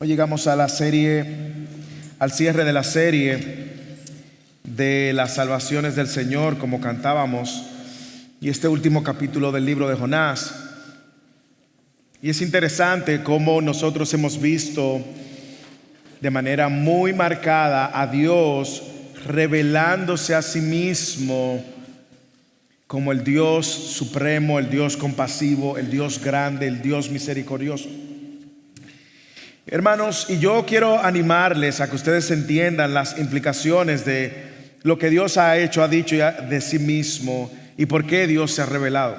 Hoy llegamos a al cierre de la serie de las salvaciones del Señor, como cantábamos, y este último capítulo del libro de Jonás. Y es interesante cómo nosotros hemos visto de manera muy marcada a Dios revelándose a sí mismo como el Dios supremo, el Dios compasivo, el Dios grande, el Dios misericordioso. Hermanos, y yo quiero animarles a que ustedes entiendan las implicaciones de lo que Dios ha hecho, ha dicho de sí mismo y por qué Dios se ha revelado.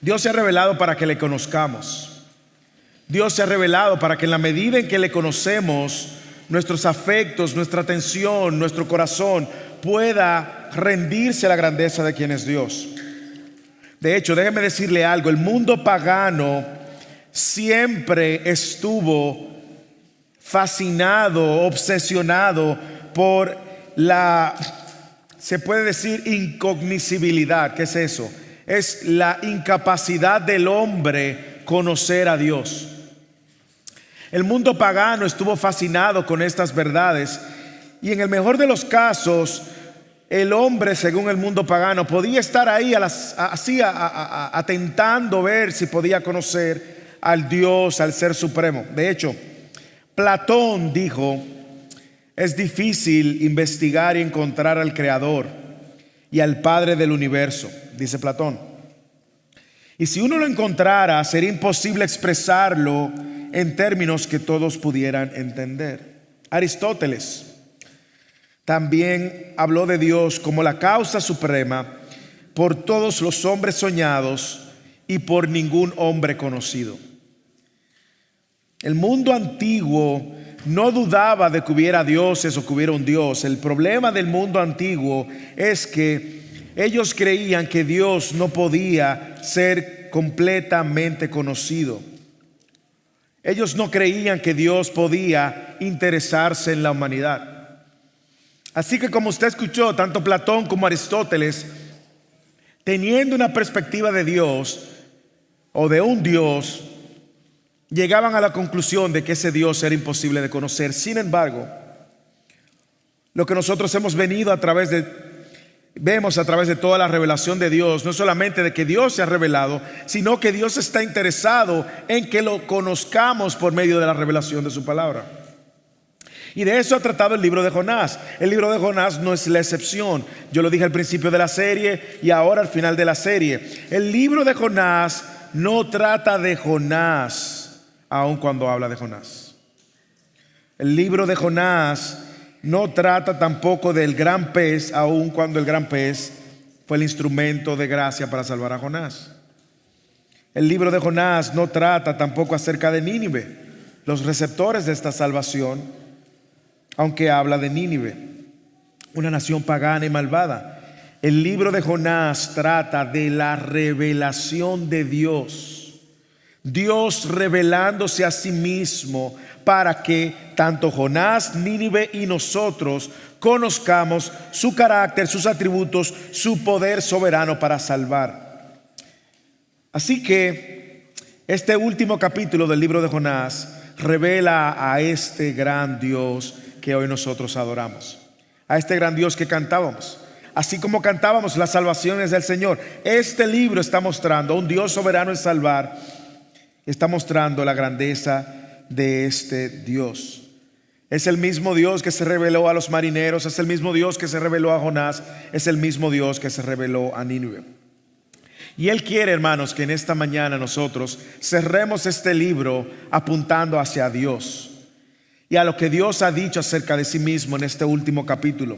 Dios se ha revelado para que le conozcamos. Dios se ha revelado para que en la medida en que le conocemos, nuestros afectos, nuestra atención, nuestro corazón pueda rendirse a la grandeza de quien es Dios. De hecho, déjeme decirle algo: el mundo pagano siempre estuvo fascinado, obsesionado por se puede decir, incognoscibilidad. ¿Qué es eso? Es la incapacidad del hombre conocer a Dios. El mundo pagano estuvo fascinado con estas verdades, y en el mejor de los casos, el hombre, según el mundo pagano, podía estar ahí atentando ver si podía conocer al Dios, al Ser Supremo. De hecho, Platón dijo: es difícil investigar y encontrar al Creador y al Padre del universo, dice Platón. Y si uno lo encontrara, sería imposible expresarlo en términos que todos pudieran entender. Aristóteles también habló de Dios como la causa suprema por todos los hombres soñados y por ningún hombre conocido. El mundo antiguo no dudaba de que hubiera dioses o que hubiera un Dios. El problema del mundo antiguo es que ellos creían que Dios no podía ser completamente conocido. Ellos no creían que Dios podía interesarse en la humanidad. Así que, como usted escuchó, tanto Platón como Aristóteles, teniendo una perspectiva de Dios o de un Dios, llegaban a la conclusión de que ese Dios era imposible de conocer. Sin embargo, lo que nosotros vemos a través de toda la revelación de Dios, no solamente de que Dios se ha revelado, sino que Dios está interesado en que lo conozcamos por medio de la revelación de su palabra. Y de eso ha tratado el libro de Jonás. El libro de Jonás no es la excepción. Yo lo dije al principio de la serie y ahora al final de la serie. El libro de Jonás no trata de Jonás, aun cuando habla de Jonás. El libro de Jonás no trata tampoco del gran pez, aun cuando el gran pez fue el instrumento de gracia para salvar a Jonás. El libro de Jonás no trata tampoco acerca de Nínive, los receptores de esta salvación, aunque habla de Nínive, una nación pagana y malvada. El libro de Jonás trata de la revelación de Dios. Dios revelándose a sí mismo para que tanto Jonás, Nínive y nosotros conozcamos su carácter, sus atributos, su poder soberano para salvar. Así que este último capítulo del libro de Jonás revela a este gran Dios que hoy nosotros adoramos, a este gran Dios que cantábamos. Así como cantábamos las salvaciones del Señor, este libro está mostrando a un Dios soberano en salvar. Está mostrando la grandeza de este Dios. Es el mismo Dios que se reveló a los marineros, es el mismo Dios que se reveló a Jonás, es el mismo Dios que se reveló a Nínive. Y Él quiere, hermanos, que en esta mañana nosotros cerremos este libro apuntando hacia Dios y a lo que Dios ha dicho acerca de sí mismo en este último capítulo.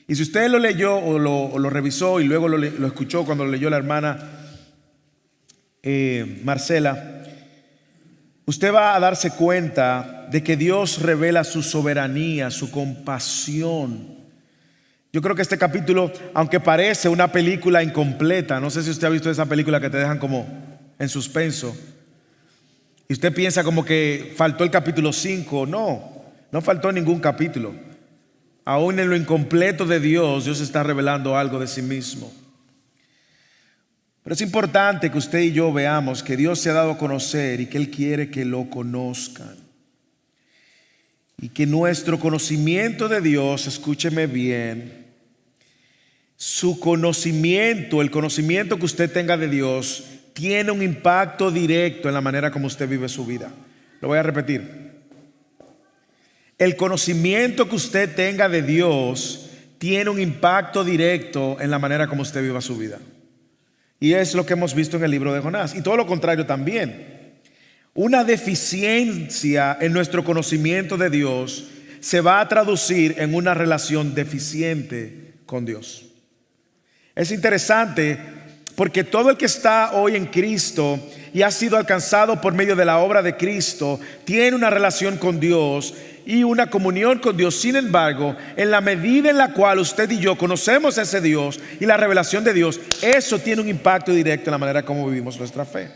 Y si usted lo leyó o lo revisó y luego lo escuchó cuando lo leyó la hermana Marcela, usted va a darse cuenta de que Dios revela su soberanía, su compasión. Yo creo que este capítulo, aunque parece una película incompleta, no sé si usted ha visto esa película que te dejan como en suspenso, y usted piensa como que faltó el capítulo 5. No faltó ningún capítulo. Aún en lo incompleto de Dios, Dios está revelando algo de sí mismo. Pero es importante que usted y yo veamos que Dios se ha dado a conocer y que Él quiere que lo conozcan. y que nuestro conocimiento de Dios, escúcheme bien, su conocimiento, el conocimiento que usted tenga de Dios, tiene un impacto directo en la manera como usted vive su vida. Lo voy a repetir. El conocimiento que usted tenga de Dios tiene un impacto directo en la manera como usted viva su vida. Y es lo que hemos visto en el libro de Jonás. Y todo lo contrario también. Una deficiencia en nuestro conocimiento de Dios se va a traducir en una relación deficiente con Dios. Es interesante porque todo el que está hoy en Cristo y ha sido alcanzado por medio de la obra de Cristo tiene una relación con Dios y una comunión con Dios. Sin embargo, en la medida en la cual usted y yo conocemos a ese Dios y la revelación de Dios, eso tiene un impacto directo en la manera como vivimos nuestra fe.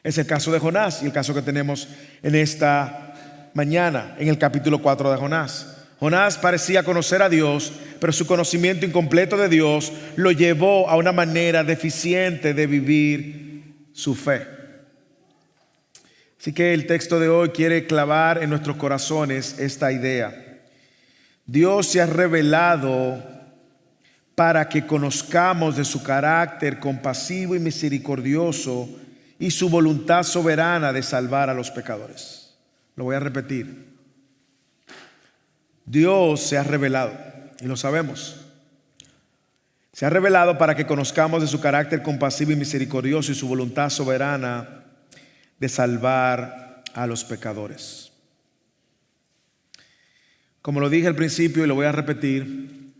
Es el caso de Jonás y el caso que tenemos en esta mañana, en el capítulo 4 de Jonás. Jonás parecía conocer a Dios, pero su conocimiento incompleto de Dios lo llevó a una manera deficiente de vivir su fe. Así que el texto de hoy quiere clavar en nuestros corazones esta idea. Dios se ha revelado para que conozcamos de su carácter compasivo y misericordioso y su voluntad soberana de salvar a los pecadores. Lo voy a repetir. Dios se ha revelado, y lo sabemos. Se ha revelado para que conozcamos de su carácter compasivo y misericordioso y su voluntad soberana de salvar a los pecadores. Como lo dije al principio y lo voy a repetir,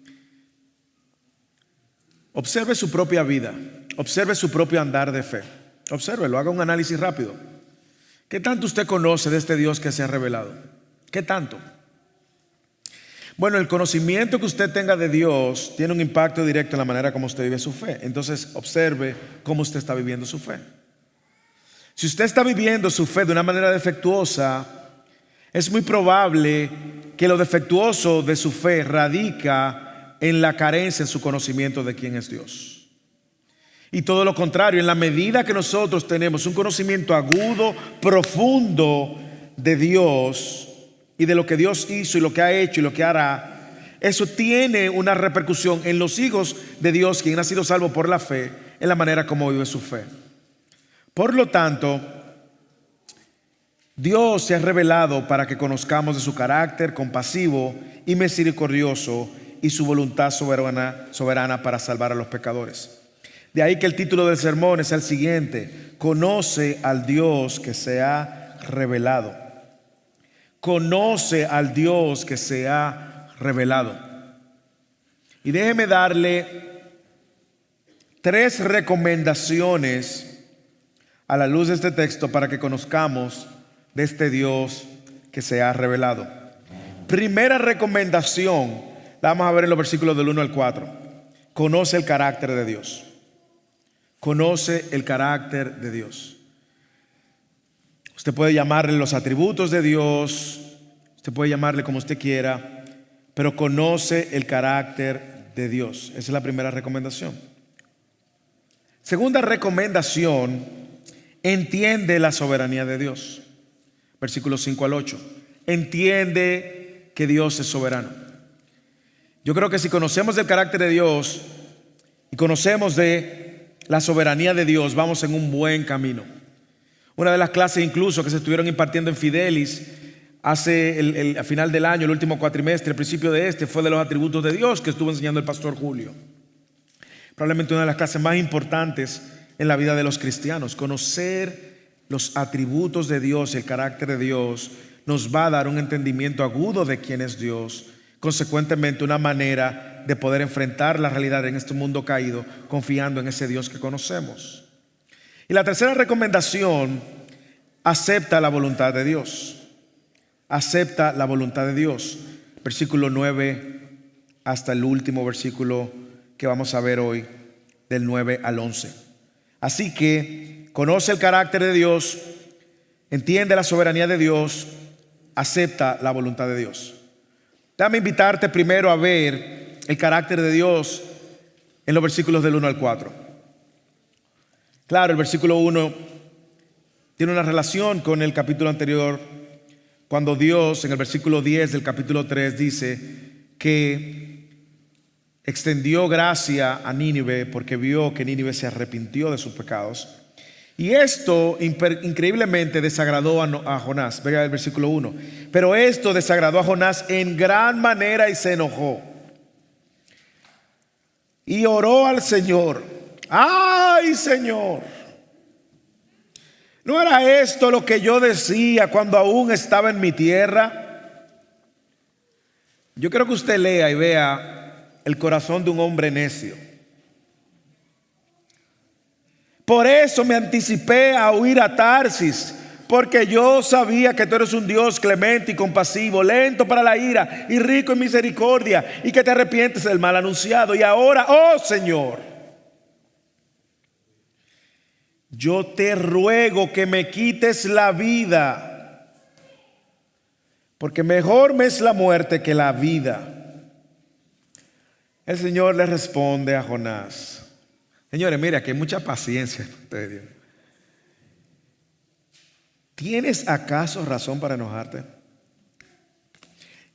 observe su propia vida, observe su propio andar de fe. Obsérvelo, haga un análisis rápido. ¿Qué tanto usted conoce de este Dios que se ha revelado? ¿Qué tanto? Bueno, el conocimiento que usted tenga de Dios tiene un impacto directo en la manera como usted vive su fe. Entonces, observe cómo usted está viviendo su fe. Si usted está viviendo su fe de una manera defectuosa, es muy probable que lo defectuoso de su fe radica en la carencia en su conocimiento de quién es Dios. Y todo lo contrario, en la medida que nosotros tenemos un conocimiento agudo, profundo de Dios y de lo que Dios hizo y lo que ha hecho y lo que hará, eso tiene una repercusión en los hijos de Dios, quien ha sido salvo por la fe, en la manera como vive su fe. Por lo tanto, Dios se ha revelado para que conozcamos de su carácter compasivo y misericordioso y su voluntad soberana para salvar a los pecadores. De ahí que el título del sermón es el siguiente: conoce al Dios que se ha revelado. Conoce al Dios que se ha revelado. Y déjeme darle 3 recomendaciones a la luz de este texto para que conozcamos de este Dios que se ha revelado. Primera recomendación, la vamos a ver en los versículos del 1 al 4. Conoce el carácter de Dios. Conoce el carácter de Dios. Usted puede llamarle los atributos de Dios, usted puede llamarle como usted quiera, pero conoce el carácter de Dios. Esa es la primera recomendación. Segunda recomendación, entiende la soberanía de Dios. Versículos 5 al 8. Entiende que Dios es soberano. Yo creo que si conocemos el carácter de Dios y conocemos de la soberanía de Dios, vamos en un buen camino. Una de las clases incluso que se estuvieron impartiendo en Fidelis hace a final del año, el último cuatrimestre, el principio de fue de los atributos de Dios que estuvo enseñando el pastor Julio. Probablemente una de las clases más importantes en la vida de los cristianos. Conocer los atributos de Dios y el carácter de Dios nos va a dar un entendimiento agudo de quién es Dios, consecuentemente una manera de poder enfrentar la realidad en este mundo caído confiando en ese Dios que conocemos. Y la tercera recomendación, acepta la voluntad de Dios. Acepta la voluntad de Dios. Versículo 9 hasta el último versículo que vamos a ver hoy, del 9 al 11. Así que conoce el carácter de Dios, entiende la soberanía de Dios, acepta la voluntad de Dios. Déjame invitarte primero a ver el carácter de Dios en los versículos del 1 al 4. Claro, el versículo 1 tiene una relación con el capítulo anterior, cuando Dios en el versículo 10 del capítulo 3 dice que extendió gracia a Nínive porque vio que Nínive se arrepintió de sus pecados. Y esto increíblemente desagradó a Jonás. Vea el versículo 1. Pero esto desagradó a Jonás en gran manera y se enojó. Y oró al Señor. ¡Ay, Señor! ¿No era esto lo que yo decía cuando aún estaba en mi tierra? Yo quiero que usted lea y vea el corazón de un hombre necio. Por eso me anticipé a huir a Tarsis, porque yo sabía que tú eres un Dios clemente y compasivo, lento para la ira y rico en misericordia, y que te arrepientes del mal anunciado. Y ahora, oh Señor, yo te ruego que me quites la vida, porque mejor me es la muerte que la vida. El Señor le responde a Jonás. Señores, mira que hay mucha paciencia. ¿Tienes acaso razón para enojarte?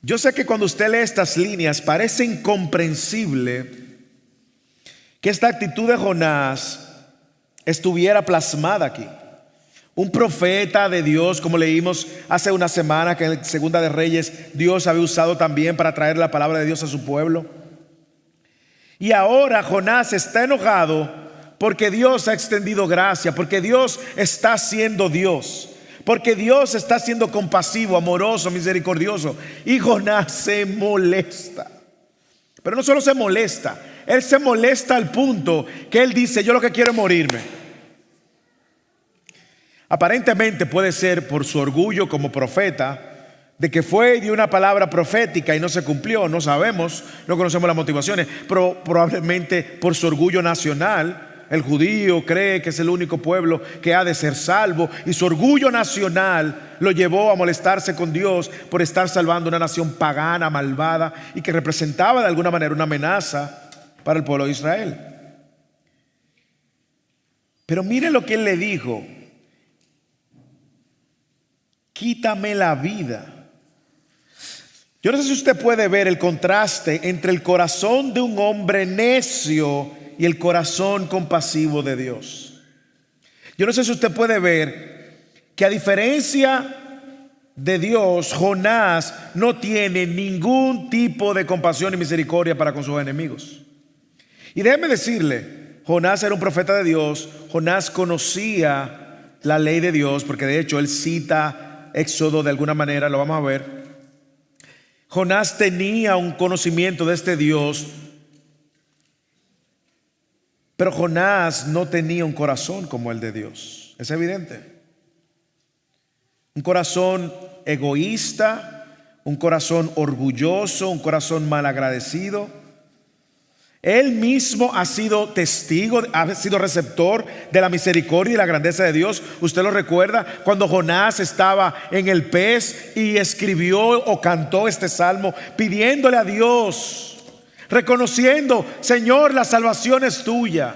Yo sé que cuando usted lee estas líneas parece incomprensible que esta actitud de Jonás estuviera plasmada aquí. Un profeta de Dios, como leímos hace una semana que en Segunda de Reyes Dios había usado también para traer la palabra de Dios a su pueblo. Y ahora Jonás está enojado porque Dios ha extendido gracia, porque Dios está siendo Dios, porque Dios está siendo compasivo, amoroso, misericordioso. Y Jonás se molesta. Pero no solo se molesta, él se molesta al punto que él dice: yo lo que quiero es morirme. Aparentemente puede ser por su orgullo como profeta, de que fue y dio una palabra profética y no se cumplió. No sabemos, no conocemos las motivaciones, pero probablemente por su orgullo nacional. El judío cree que es el único pueblo que ha de ser salvo, y su orgullo nacional lo llevó a molestarse con Dios por estar salvando una nación pagana, malvada, y que representaba de alguna manera una amenaza para el pueblo de Israel. Pero mire lo que él le dijo: quítame la vida. Yo no sé si usted puede ver el contraste entre el corazón de un hombre necio y el corazón compasivo de Dios. Yo no sé si usted puede ver que a diferencia de Dios, Jonás no tiene ningún tipo de compasión y misericordia para con sus enemigos. Y déjeme decirle, Jonás era un profeta de Dios. Jonás conocía la ley de Dios, porque de hecho él cita Éxodo de alguna manera, lo vamos a ver. Jonás tenía un conocimiento de este Dios, pero Jonás no tenía un corazón como el de Dios. Es evidente. Un corazón egoísta, un corazón orgulloso, un corazón malagradecido. Él mismo ha sido testigo, ha sido receptor de la misericordia y la grandeza de Dios. Usted lo recuerda cuando Jonás estaba en el pez y escribió o cantó este salmo pidiéndole a Dios, reconociendo: Señor, la salvación es tuya.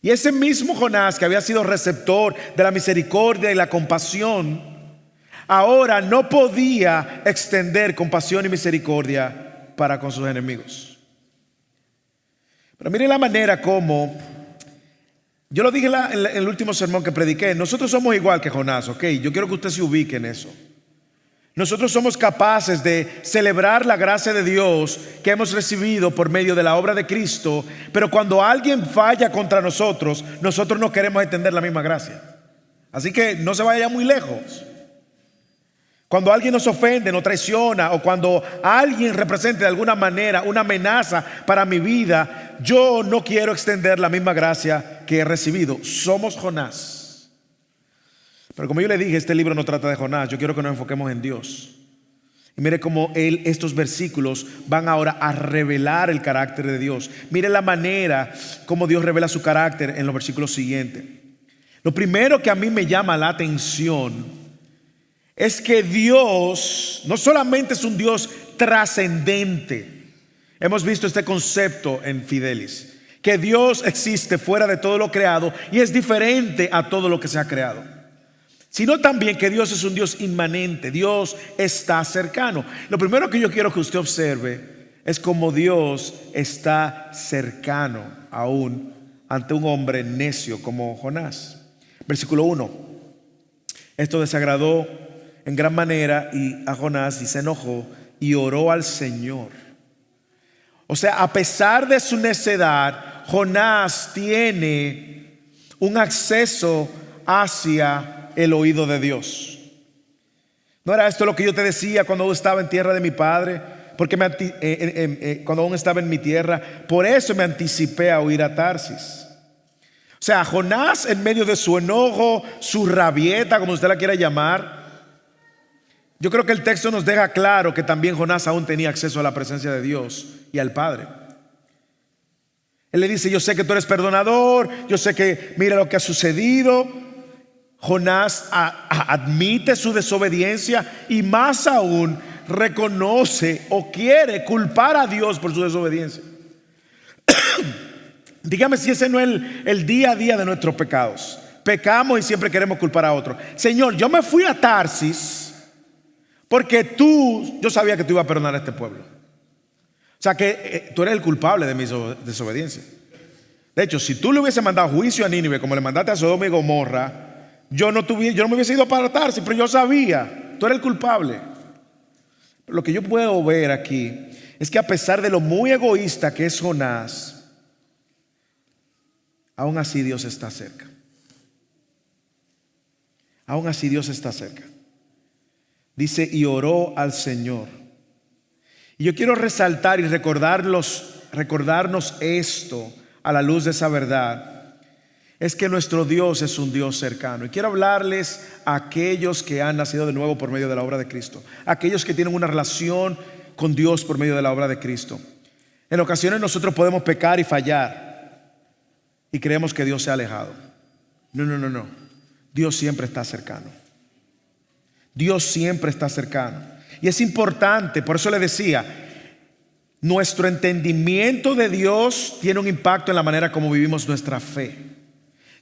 Y ese mismo Jonás, que había sido receptor de la misericordia y la compasión, ahora no podía extender compasión y misericordia para con sus enemigos. Pero mire la manera como, yo lo dije en el último sermón que prediqué, nosotros somos igual que Jonás, ¿ok? Yo quiero que usted se ubique en eso. Nosotros somos capaces de celebrar la gracia de Dios que hemos recibido por medio de la obra de Cristo, pero cuando alguien falla contra nosotros, nosotros no queremos extender la misma gracia. Así que no se vaya muy lejos. Cuando alguien nos ofende, nos traiciona, o cuando alguien representa de alguna manera una amenaza para mi vida, yo no quiero extender la misma gracia que he recibido. Somos Jonás. Pero como yo le dije, este libro no trata de Jonás. Yo quiero que nos enfoquemos en Dios. Y mire cómo estos versículos van ahora a revelar el carácter de Dios. Mire la manera como Dios revela su carácter en los versículos siguientes. Lo primero que a mí me llama la atención es que Dios no solamente es un Dios trascendente. Hemos visto este concepto en Fidelis, que Dios existe fuera de todo lo creado y es diferente a todo lo que se ha creado. sino también que Dios es un Dios inmanente. Dios está cercano. Lo primero que yo quiero que usted observe es cómo Dios está cercano aún ante un hombre necio como Jonás. Versículo 1. Esto desagradó en gran manera a Jonás y se enojó y oró al Señor. O sea, a pesar de su necedad, Jonás tiene un acceso hacia el oído de Dios. ¿No era esto lo que yo te decía cuando aún estaba en tierra de mi padre? Porque cuando aún estaba en mi tierra, por eso me anticipé a oír a Tarsis. O sea, Jonás, en medio de su enojo, su rabieta, como usted la quiera llamar, yo creo que el texto nos deja claro que también Jonás aún tenía acceso a la presencia de Dios y al Padre. Él le dice: yo sé que tú eres perdonador, yo sé que mira lo que ha sucedido. Jonás admite su desobediencia y más aún reconoce o quiere culpar a Dios por su desobediencia. Dígame si ese no es el día a día de nuestros pecados. Pecamos y siempre queremos culpar a otro. Señor, yo me fui a Tarsis porque yo sabía que tú ibas a perdonar a este pueblo. O sea que tú eres el culpable de mi desobediencia. De hecho, si tú le hubiese mandado juicio a Nínive como le mandaste a Sodoma y Gomorra, yo no me hubiese ido para Tarsis, pero yo sabía, tú eres el culpable. Lo que yo puedo ver aquí es que a pesar de lo muy egoísta que es Jonás, aún así Dios está cerca. Aún así Dios está cerca. Dice: y oró al Señor. Y yo quiero resaltar y recordarnos esto a la luz de esa verdad. Es que nuestro Dios es un Dios cercano. Y quiero hablarles a aquellos que han nacido de nuevo por medio de la obra de Cristo, aquellos que tienen una relación con Dios por medio de la obra de Cristo. En ocasiones nosotros podemos pecar y fallar y creemos que Dios se ha alejado. No. Dios siempre está cercano. Dios siempre está cercano. Y es importante, por eso le decía, nuestro entendimiento de Dios tiene un impacto en la manera como vivimos nuestra fe.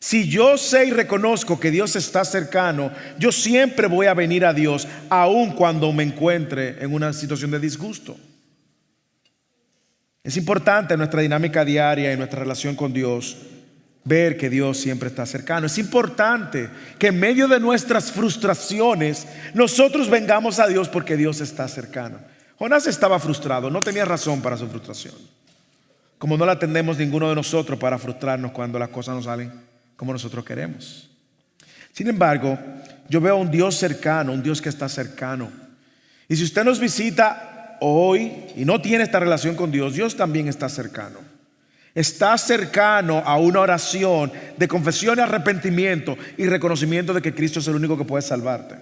Si yo sé y reconozco que Dios está cercano, yo siempre voy a venir a Dios, aun cuando me encuentre en una situación de disgusto. Es importante en nuestra dinámica diaria y nuestra relación con Dios ver que Dios siempre está cercano. Es importante que en medio de nuestras frustraciones nosotros vengamos a Dios porque Dios está cercano. Jonás estaba frustrado, no tenía razón para su frustración, como no la tenemos ninguno de nosotros para frustrarnos cuando las cosas no salen como nosotros queremos. Sin embargo, yo veo a un Dios cercano, un Dios que está cercano. Y si usted nos visita hoy y no tiene esta relación con Dios, Dios también está cercano. Está cercano a una oración de confesión y arrepentimiento y reconocimiento de que Cristo es el único que puede salvarte.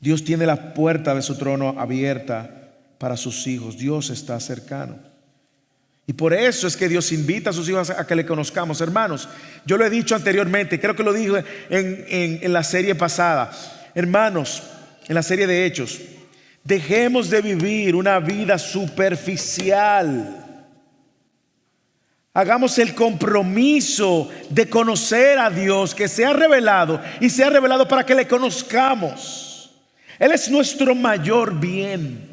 Dios tiene la puerta de su trono abierta para sus hijos. Dios está cercano. Y por eso es que Dios invita a sus hijos a que le conozcamos. Hermanos, yo lo he dicho anteriormente, creo que lo dije en la serie pasada. Hermanos, en la serie de Hechos, dejemos de vivir una vida superficial. Hagamos el compromiso de conocer a Dios, que se ha revelado y se ha revelado para que le conozcamos. Él es nuestro mayor bien.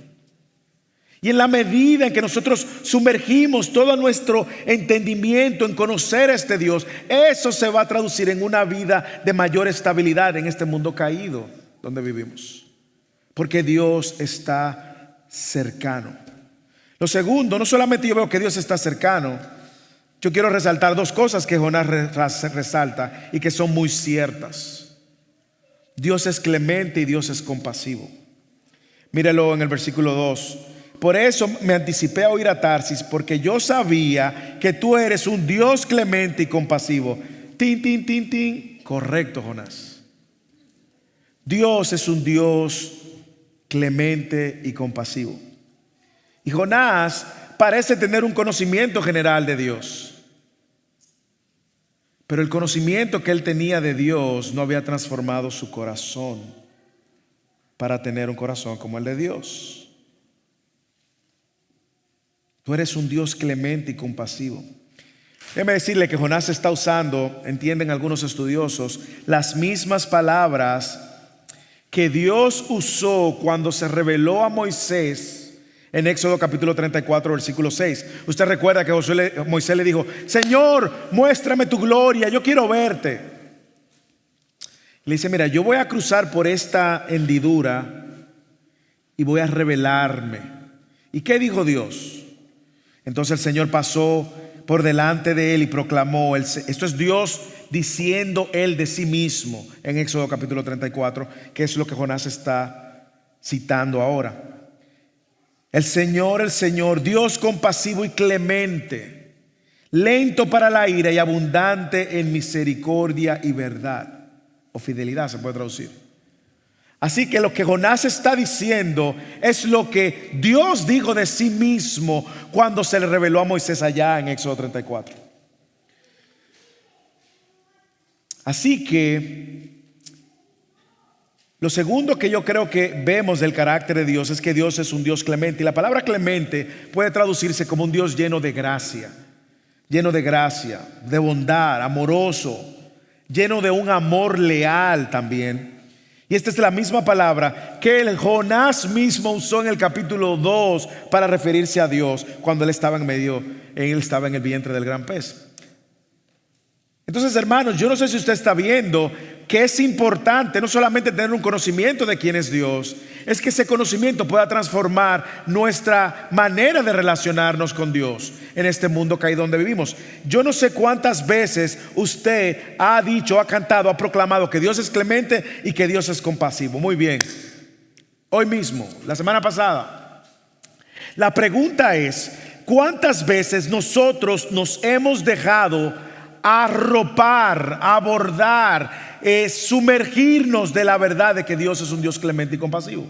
Y en la medida en que nosotros sumergimos todo nuestro entendimiento en conocer a este Dios, eso se va a traducir en una vida de mayor estabilidad en este mundo caído donde vivimos. Porque Dios está cercano. Lo segundo, no solamente yo veo que Dios está cercano, yo quiero resaltar dos cosas que Jonás resalta y que son muy ciertas. Dios es clemente y Dios es compasivo. Mírelo en el versículo 2. Por eso me anticipé a oír a Tarsis, porque yo sabía que tú eres un Dios clemente y compasivo. Tin, tin, tin, tin. Correcto, Jonás. Dios es un Dios clemente y compasivo. Y Jonás parece tener un conocimiento general de Dios. Pero el conocimiento que él tenía de Dios no había transformado su corazón para tener un corazón como el de Dios. Tú eres un Dios clemente y compasivo. Déjeme decirle que Jonás está usando, entienden algunos estudiosos, las mismas palabras que Dios usó cuando se reveló a Moisés en Éxodo capítulo 34, versículo 6. Usted recuerda que Moisés le dijo: Señor, muéstrame tu gloria, yo quiero verte. Le dice: mira, yo voy a cruzar por esta hendidura y voy a revelarme. ¿Y qué dijo Dios? Entonces el Señor pasó por delante de él y proclamó. Esto es Dios diciendo él de sí mismo en Éxodo capítulo 34, que es lo que Jonás está citando ahora. El Señor, Dios compasivo y clemente, lento para la ira y abundante en misericordia y verdad, o fidelidad se puede traducir. Así que lo que Jonás está diciendo es lo que Dios dijo de sí mismo cuando se le reveló a Moisés allá en Éxodo 34. Así que lo segundo que yo creo que vemos del carácter de Dios es que Dios es un Dios clemente. Y la palabra clemente puede traducirse como un Dios lleno de gracia, de bondad, amoroso, lleno de un amor leal también. Y esta es la misma palabra que el Jonás mismo usó en el capítulo 2 para referirse a Dios cuando él estaba en el vientre del gran pez. Entonces, hermanos, yo no sé si usted está viendo que es importante no solamente tener un conocimiento de quién es Dios, es que ese conocimiento pueda transformar nuestra manera de relacionarnos con Dios en este mundo caído donde vivimos. Yo no sé cuántas veces usted ha dicho, ha cantado, ha proclamado que Dios es clemente y que Dios es compasivo. Muy bien. Hoy mismo, la semana pasada, la pregunta es: ¿cuántas veces nosotros nos hemos dejado arropar, abordar, sumergirnos de la verdad de que Dios es un Dios clemente y compasivo?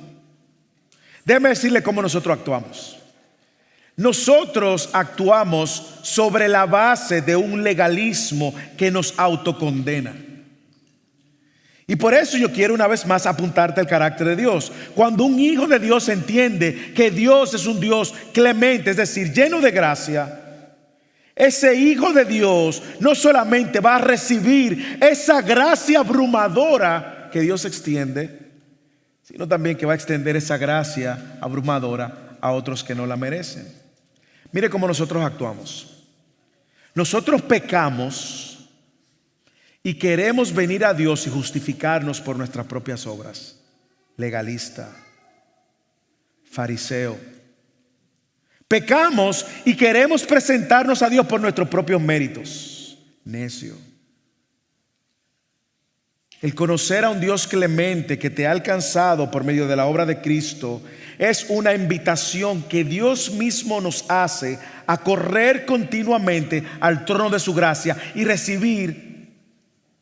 Déjeme decirle cómo nosotros actuamos. Nosotros actuamos sobre la base de un legalismo que nos autocondena. Y por eso yo quiero una vez más apuntarte al carácter de Dios. Cuando un hijo de Dios entiende que Dios es un Dios clemente, es decir, lleno de gracia, ese hijo de Dios no solamente va a recibir esa gracia abrumadora que Dios extiende, sino también que va a extender esa gracia abrumadora a otros que no la merecen. Mire cómo nosotros actuamos. Nosotros pecamos y queremos venir a Dios y justificarnos por nuestras propias obras. Legalista, fariseo. Pecamos y queremos presentarnos a Dios por nuestros propios méritos. Necio. El conocer a un Dios clemente que te ha alcanzado por medio de la obra de Cristo es una invitación que Dios mismo nos hace a correr continuamente al trono de su gracia y recibir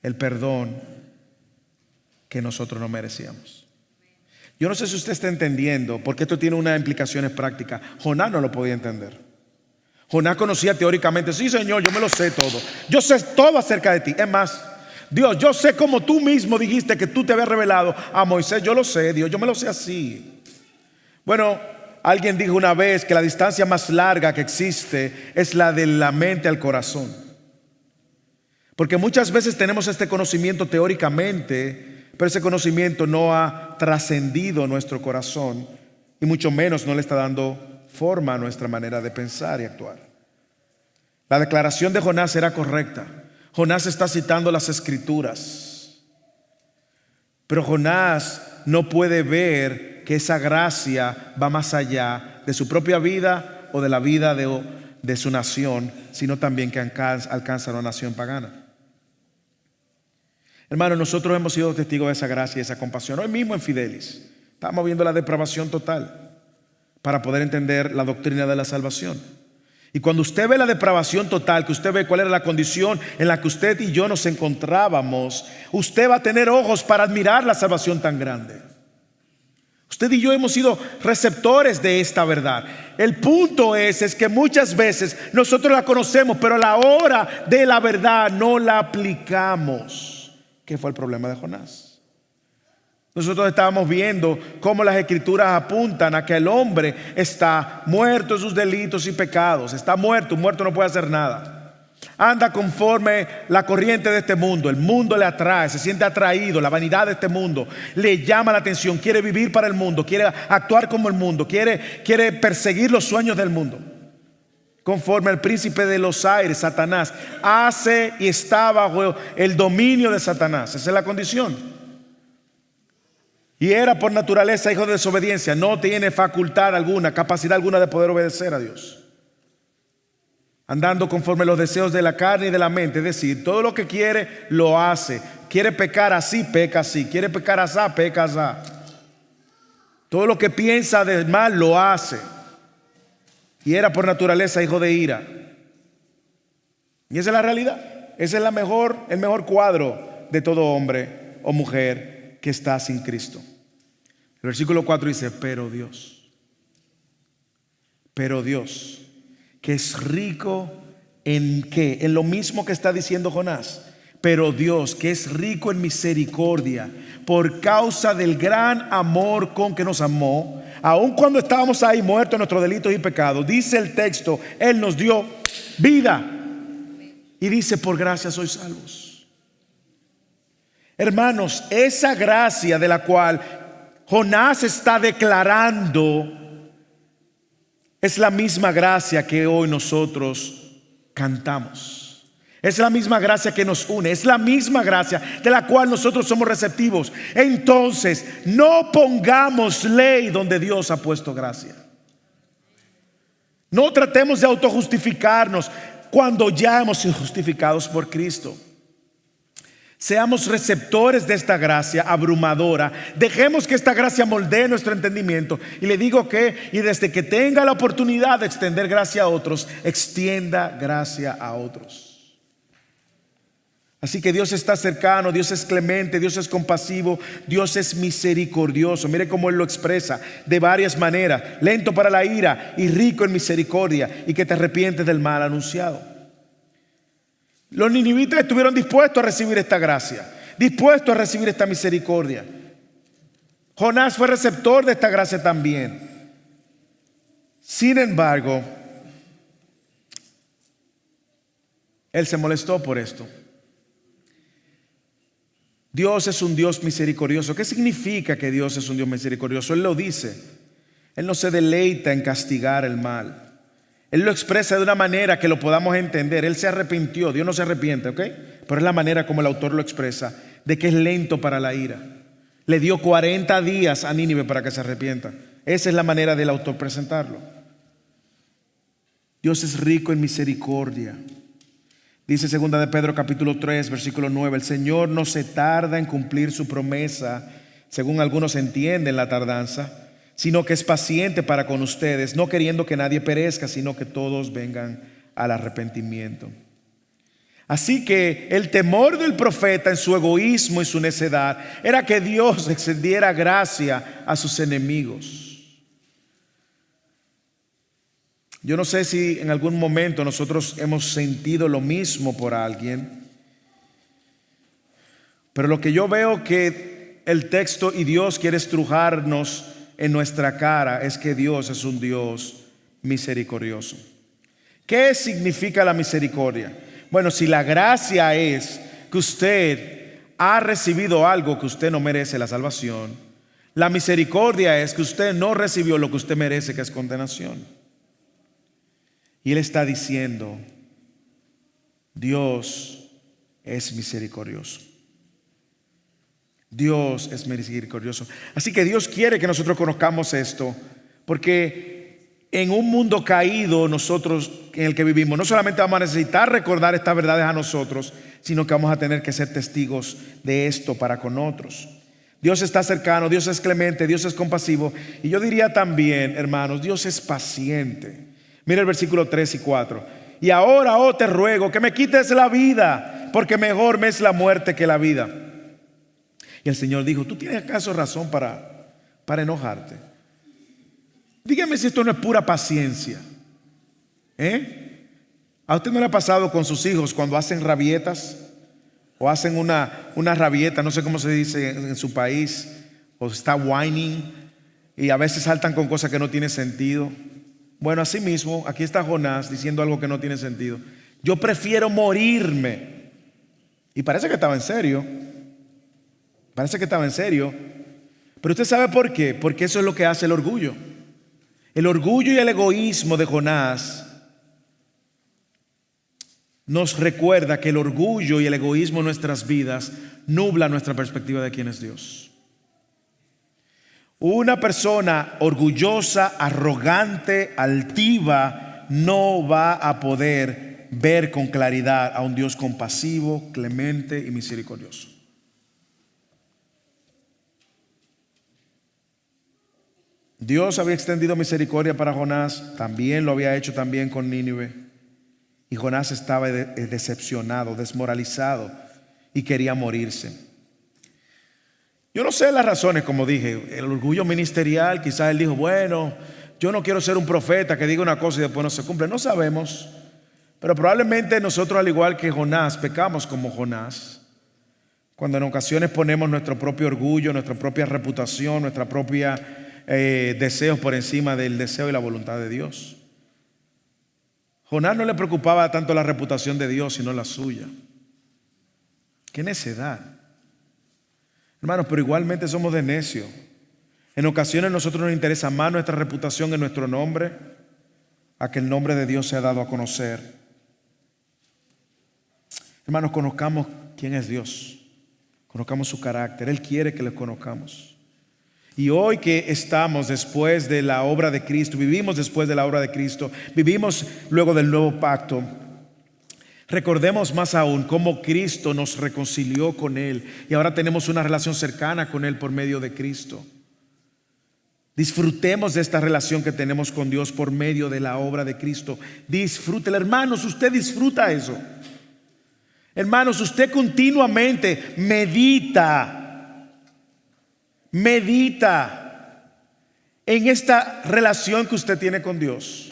el perdón que nosotros no merecíamos. Yo no sé si usted está entendiendo, porque esto tiene unas implicaciones prácticas. Jonás no lo podía entender. Jonás conocía teóricamente: sí, Señor, yo me lo sé todo. Yo sé todo acerca de ti. Es más, Dios, yo sé como tú mismo dijiste que tú te habías revelado a Moisés. Yo lo sé, Dios, yo me lo sé así. Bueno, alguien dijo una vez que la distancia más larga que existe es la de la mente al corazón. Porque muchas veces tenemos este conocimiento teóricamente, pero ese conocimiento no ha trascendido nuestro corazón y mucho menos no le está dando forma a nuestra manera de pensar y actuar. La declaración de Jonás era correcta. Jonás está citando las Escrituras, pero Jonás no puede ver que esa gracia va más allá de su propia vida o de la vida de su nación, sino también que alcanza a una nación pagana. Hermanos, nosotros hemos sido testigos de esa gracia y esa compasión. Hoy mismo en Fidelis estamos viendo la depravación total para poder entender la doctrina de la salvación. Y cuando usted ve la depravación total, que usted ve cuál era la condición en la que usted y yo nos encontrábamos, usted va a tener ojos para admirar la salvación tan grande. Usted y yo hemos sido receptores de esta verdad. El punto es que muchas veces nosotros la conocemos, pero a la hora de la verdad no la aplicamos. ¿Qué fue el problema de Jonás? Nosotros estábamos viendo cómo las Escrituras apuntan a que el hombre está muerto en sus delitos y pecados. Está muerto, un muerto no puede hacer nada. anda conforme la corriente de este mundo. El mundo le atrae, se siente atraído. La vanidad de este mundo le llama la atención. Quiere vivir para el mundo, quiere actuar como el mundo, quiere perseguir los sueños del mundo. Conforme al príncipe de los aires, Satanás, hace y está bajo el dominio de Satanás. Esa es la condición. Y era por naturaleza hijo de desobediencia. No tiene facultad alguna, capacidad alguna de poder obedecer a Dios. Andando conforme los deseos de la carne y de la mente. Es decir, todo lo que quiere, lo hace. Quiere pecar así, peca así. Quiere pecar así, peca así. Todo lo que piensa de mal, lo hace. Y era por naturaleza hijo de ira. Y esa es la realidad. Ese es el mejor cuadro de todo hombre o mujer que está sin Cristo. El versículo 4 dice, pero Dios, que es rico en ¿qué? En lo mismo que está diciendo Jonás. Pero Dios, que es rico en misericordia, por causa del gran amor con que nos amó, aun cuando estábamos ahí muertos en nuestros delitos y pecados, dice el texto, Él nos dio vida. Y dice, por gracia sois salvos. Hermanos, esa gracia de la cual Jonás está declarando es la misma gracia que hoy nosotros cantamos. Es la misma gracia que nos une. Es la misma gracia de la cual nosotros somos receptivos. Entonces, no pongamos ley donde Dios ha puesto gracia. No tratemos de autojustificarnos cuando ya hemos sido justificados por Cristo. Seamos receptores de esta gracia abrumadora. Dejemos que esta gracia moldee nuestro entendimiento. Y le digo y desde que tenga la oportunidad de extender gracia a otros, extienda gracia a otros. Así que Dios está cercano, Dios es clemente, Dios es compasivo, Dios es misericordioso. Mire cómo Él lo expresa de varias maneras: lento para la ira y rico en misericordia, y que te arrepientes del mal anunciado. Los ninivitas estuvieron dispuestos a recibir esta gracia, dispuestos a recibir esta misericordia. Jonás fue receptor de esta gracia también. Sin embargo, él se molestó por esto. Dios es un Dios misericordioso. ¿Qué significa que Dios es un Dios misericordioso? Él lo dice. Él no se deleita en castigar el mal. Él lo expresa de una manera que lo podamos entender. Él se arrepintió. Dios no se arrepiente, ¿ok? Pero es la manera como el autor lo expresa, de que es lento para la ira. Le dio 40 días a Nínive para que se arrepienta. Esa es la manera del autor presentarlo. Dios es rico en misericordia. Dice 2 de Pedro capítulo 3 versículo 9: el Señor no se tarda en cumplir su promesa, según algunos entienden la tardanza, sino que es paciente para con ustedes, no queriendo que nadie perezca, sino que todos vengan al arrepentimiento. Así que el temor del profeta en su egoísmo y su necedad era que Dios extendiera gracia a sus enemigos. Yo no sé si en algún momento nosotros hemos sentido lo mismo por alguien, pero lo que yo veo que el texto y Dios quiere estrujarnos en nuestra cara es que Dios es un Dios misericordioso. ¿Qué significa la misericordia? Bueno, si la gracia es que usted ha recibido algo que usted no merece, la salvación, la misericordia es que usted no recibió lo que usted merece, que es condenación. Y Él está diciendo, Dios es misericordioso. Dios es misericordioso. Así que Dios quiere que nosotros conozcamos esto, porque en un mundo caído nosotros en el que vivimos, no solamente vamos a necesitar recordar estas verdades a nosotros, sino que vamos a tener que ser testigos de esto para con otros. Dios está cercano, Dios es clemente, Dios es compasivo, y yo diría también, hermanos, Dios es paciente. Mira el versículo 3 y 4. Y ahora, oh, te ruego que me quites la vida, porque mejor me es la muerte que la vida. Y el Señor dijo, ¿tú tienes acaso razón para enojarte? Dígame si esto no es pura paciencia. ¿A usted no le ha pasado con sus hijos cuando hacen rabietas? O hacen una rabieta, no sé cómo se dice en su país, o está whining, y a veces saltan con cosas que no tienen sentido. Bueno, así mismo, aquí está Jonás diciendo algo que no tiene sentido. Yo prefiero morirme. Y parece que estaba en serio. Parece que estaba en serio. Pero usted sabe por qué. Porque eso es lo que hace el orgullo. El orgullo y el egoísmo de Jonás nos recuerda que el orgullo y el egoísmo en nuestras vidas nubla nuestra perspectiva de quién es Dios. Una persona orgullosa, arrogante, altiva, no va a poder ver con claridad a un Dios compasivo, clemente y misericordioso. Dios había extendido misericordia para Jonás, también lo había hecho también con Nínive. Y Jonás estaba decepcionado, desmoralizado y quería morirse. Yo no sé las razones, como dije, el orgullo ministerial, quizás él dijo, bueno, yo no quiero ser un profeta que diga una cosa y después no se cumple. No sabemos, pero probablemente nosotros, al igual que Jonás, pecamos como Jonás, cuando en ocasiones ponemos nuestro propio orgullo, nuestra propia reputación, nuestra propia deseos por encima del deseo y la voluntad de Dios. Jonás no le preocupaba tanto la reputación de Dios, sino la suya. ¡Qué necedad! Hermanos, pero igualmente somos de necio. En ocasiones a nosotros nos interesa más nuestra reputación en nuestro nombre a que el nombre de Dios sea dado a conocer. Hermanos, conozcamos quién es Dios. Conozcamos su carácter. Él quiere que le conozcamos. Y hoy que estamos después de la obra de Cristo, vivimos después de la obra de Cristo, vivimos luego del nuevo pacto, recordemos más aún cómo Cristo nos reconcilió con Él y ahora tenemos una relación cercana con Él por medio de Cristo. Disfrutemos de esta relación que tenemos con Dios por medio de la obra de Cristo. Disfrútela, hermanos, usted disfruta eso. Hermanos, usted continuamente medita en esta relación que usted tiene con Dios.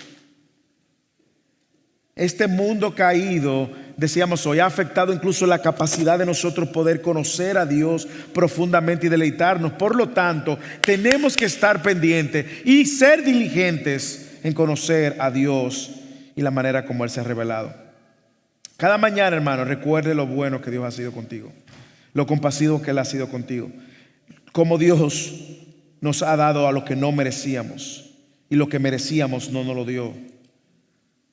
Este mundo caído, decíamos hoy, ha afectado incluso la capacidad de nosotros poder conocer a Dios profundamente y deleitarnos. Por lo tanto, tenemos que estar pendientes y ser diligentes en conocer a Dios y la manera como Él se ha revelado. Cada mañana, hermano, recuerde lo bueno que Dios ha sido contigo, lo compasivo que Él ha sido contigo, cómo Dios nos ha dado a lo que no merecíamos y lo que merecíamos no nos lo dio.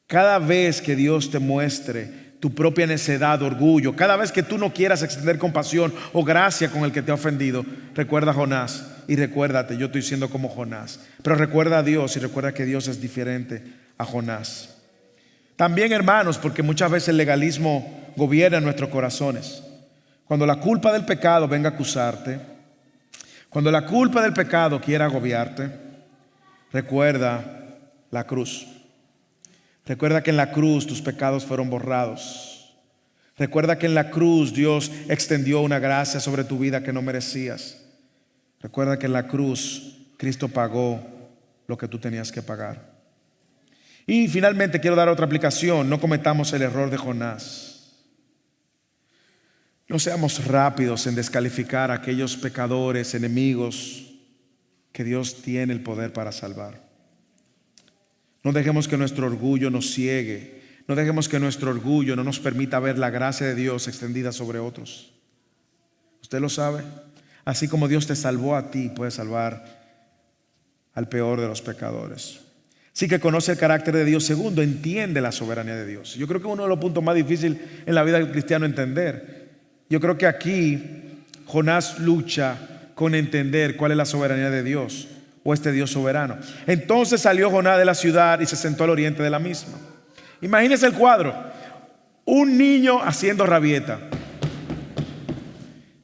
Cada vez que Dios te muestre tu propia necedad, orgullo, cada vez que tú no quieras extender compasión o gracia con el que te ha ofendido, recuerda a Jonás y recuérdate, yo estoy siendo como Jonás. Pero recuerda a Dios y recuerda que Dios es diferente a Jonás. También, hermanos, porque muchas veces el legalismo gobierna en nuestros corazones. Cuando la culpa del pecado venga a acusarte, cuando la culpa del pecado quiera agobiarte, recuerda la cruz. Recuerda que en la cruz tus pecados fueron borrados. Recuerda que en la cruz Dios extendió una gracia sobre tu vida que no merecías. Recuerda que en la cruz Cristo pagó lo que tú tenías que pagar. Y finalmente quiero dar otra aplicación. No cometamos el error de Jonás. No seamos rápidos en descalificar a aquellos pecadores, enemigos que Dios tiene el poder para salvar. No dejemos que nuestro orgullo nos ciegue. No dejemos que nuestro orgullo no nos permita ver la gracia de Dios extendida sobre otros. Usted lo sabe. Así como Dios te salvó a ti, puede salvar al peor de los pecadores. Así que conoce el carácter de Dios. Segundo, entiende la soberanía de Dios. Yo creo que uno de los puntos más difíciles en la vida del cristiano entender. Yo creo que aquí Jonás lucha con entender cuál es la soberanía de Dios o este Dios soberano. Entonces salió Jonás de la ciudad y se sentó al oriente de la misma. Imagínense el cuadro. Un niño haciendo rabieta.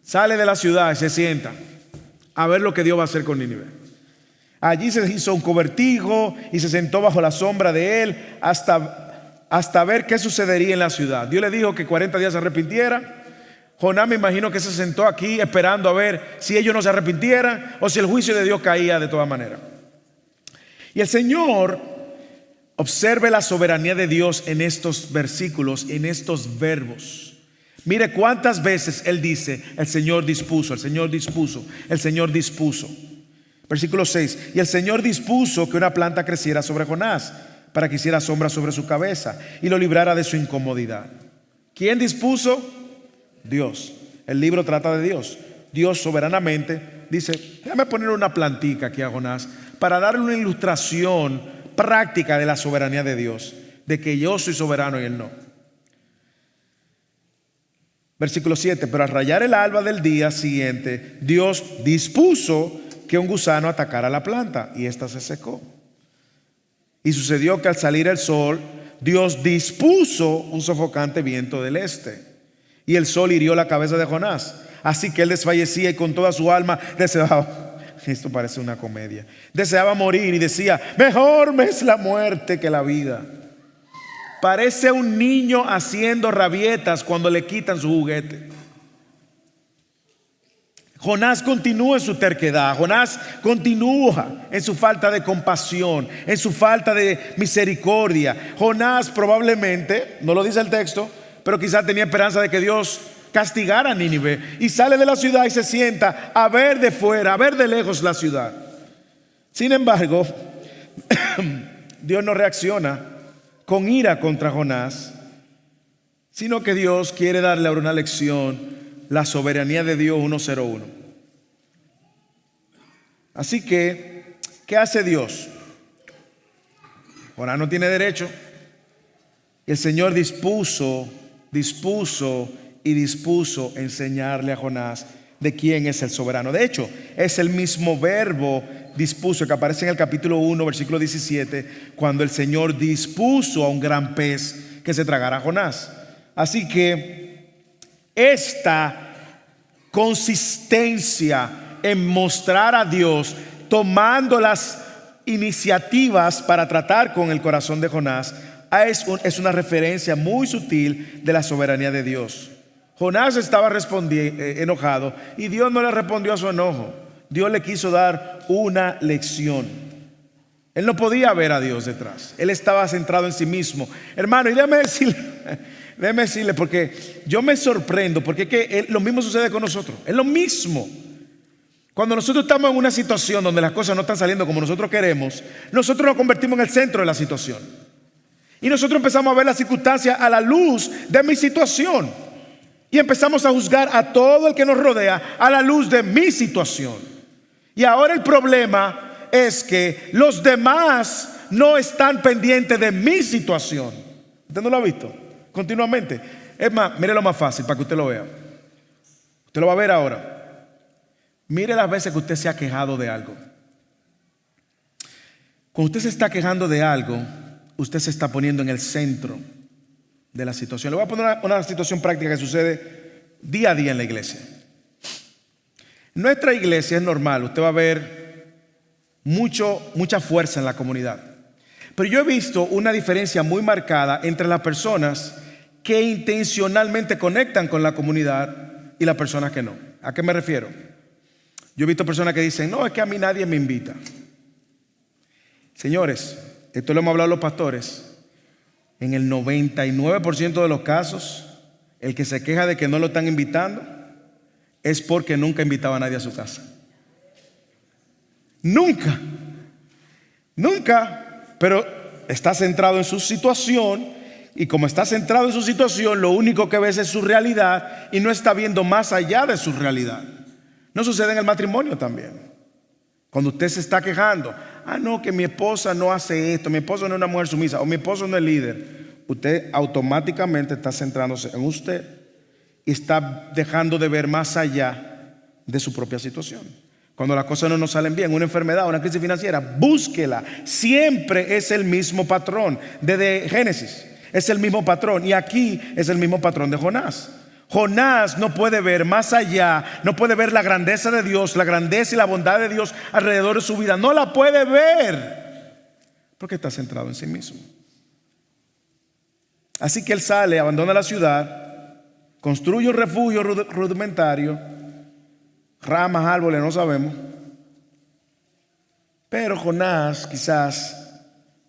Sale de la ciudad y se sienta a ver lo que Dios va a hacer con Nínive. Allí se hizo un cobertijo y se sentó bajo la sombra de él hasta ver qué sucedería en la ciudad. Dios le dijo que 40 días se arrepintiera. Jonás, me imagino que se sentó aquí esperando a ver si ellos no se arrepintieran o si el juicio de Dios caía de todas maneras. Y el Señor observe la soberanía de Dios en estos versículos, en estos verbos. Mire cuántas veces Él dice: el Señor dispuso, el Señor dispuso, el Señor dispuso. Versículo 6: y el Señor dispuso que una planta creciera sobre Jonás para que hiciera sombra sobre su cabeza y lo librara de su incomodidad. ¿Quién dispuso? Dios. El libro trata de Dios. Dios soberanamente dice: déjame poner una plantica aquí a Jonás para darle una ilustración práctica de la soberanía de Dios, de que yo soy soberano y él no. Versículo 7: pero al rayar el alba del día siguiente, Dios dispuso que un gusano atacara la planta y ésta se secó. Y sucedió que al salir el sol, Dios dispuso un sofocante viento del este, y el sol hirió la cabeza de Jonás, así que él desfallecía y con toda su alma deseaba, esto parece una comedia, deseaba morir y decía: mejor me es la muerte que la vida. Parece un niño haciendo rabietas cuando le quitan su juguete. Jonás continúa en su terquedad, Jonás continúa en su falta de compasión, en su falta de misericordia. Jonás probablemente, no lo dice el texto, pero quizás tenía esperanza de que Dios castigara a Nínive, y sale de la ciudad y se sienta a ver de fuera, a ver de lejos la ciudad. Sin embargo, Dios no reacciona con ira contra Jonás, sino que Dios quiere darle ahora una lección, la soberanía de Dios 1:01. Así que, ¿qué hace Dios? Jonás no tiene derecho. El Señor dispuso enseñarle a Jonás de quién es el soberano. De hecho, es el mismo verbo dispuso que aparece en el capítulo 1, versículo 17, cuando el Señor dispuso a un gran pez que se tragara a Jonás. Así que esta consistencia en mostrar a Dios tomando las iniciativas para tratar con el corazón de Jonás es una referencia muy sutil de la soberanía de Dios. Jonás estaba enojado, y Dios no le respondió a su enojo. Dios le quiso dar una lección. Él no podía ver a Dios detrás. Él estaba centrado en sí mismo. Hermano, y déjeme decirle, porque yo me sorprendo, porque es que lo mismo sucede con nosotros. Es lo mismo. Cuando nosotros estamos en una situación donde las cosas no están saliendo como nosotros queremos, nosotros nos convertimos en el centro de la situación. Y nosotros empezamos a ver las circunstancias a la luz de mi situación. Y empezamos a juzgar a todo el que nos rodea a la luz de mi situación. Y ahora el problema es que los demás no están pendientes de mi situación. ¿Usted no lo ha visto? Continuamente. Es más, mire lo más fácil para que usted lo vea. Usted lo va a ver ahora. Mire las veces que usted se ha quejado de algo. Cuando usted se está quejando de algo, usted se está poniendo en el centro de la situación. Le voy a poner una situación práctica que sucede día a día en la iglesia. En nuestra iglesia es normal, usted va a ver mucha fuerza en la comunidad. Pero yo he visto una diferencia muy marcada entre las personas que intencionalmente conectan con la comunidad y las personas que no. ¿A qué me refiero? Yo he visto personas que dicen: no, es que a mí nadie me invita. Señores, esto lo hemos hablado los pastores. En el 99% de los casos, el que se queja de que no lo están invitando es porque nunca invitaba a nadie a su casa. Nunca. Pero está centrado en su situación, y como está centrado en su situación, lo único que ves es su realidad y no está viendo más allá de su realidad. No sucede en el matrimonio también. Cuando usted se está quejando: no, que mi esposa no hace esto, mi esposa no es una mujer sumisa, o mi esposo no es líder. Usted automáticamente está centrándose en usted y está dejando de ver más allá de su propia situación. Cuando las cosas no nos salen bien, una enfermedad, una crisis financiera, búsquela. Siempre es el mismo patrón. Desde Génesis es el mismo patrón, y aquí es el mismo patrón de Jonás. Jonás no puede ver más allá, no puede ver la grandeza de Dios, la grandeza y la bondad de Dios alrededor de su vida. No la puede ver porque está centrado en sí mismo. Así que él sale, abandona la ciudad, construye un refugio rudimentario, ramas, árboles, no sabemos. Pero Jonás quizás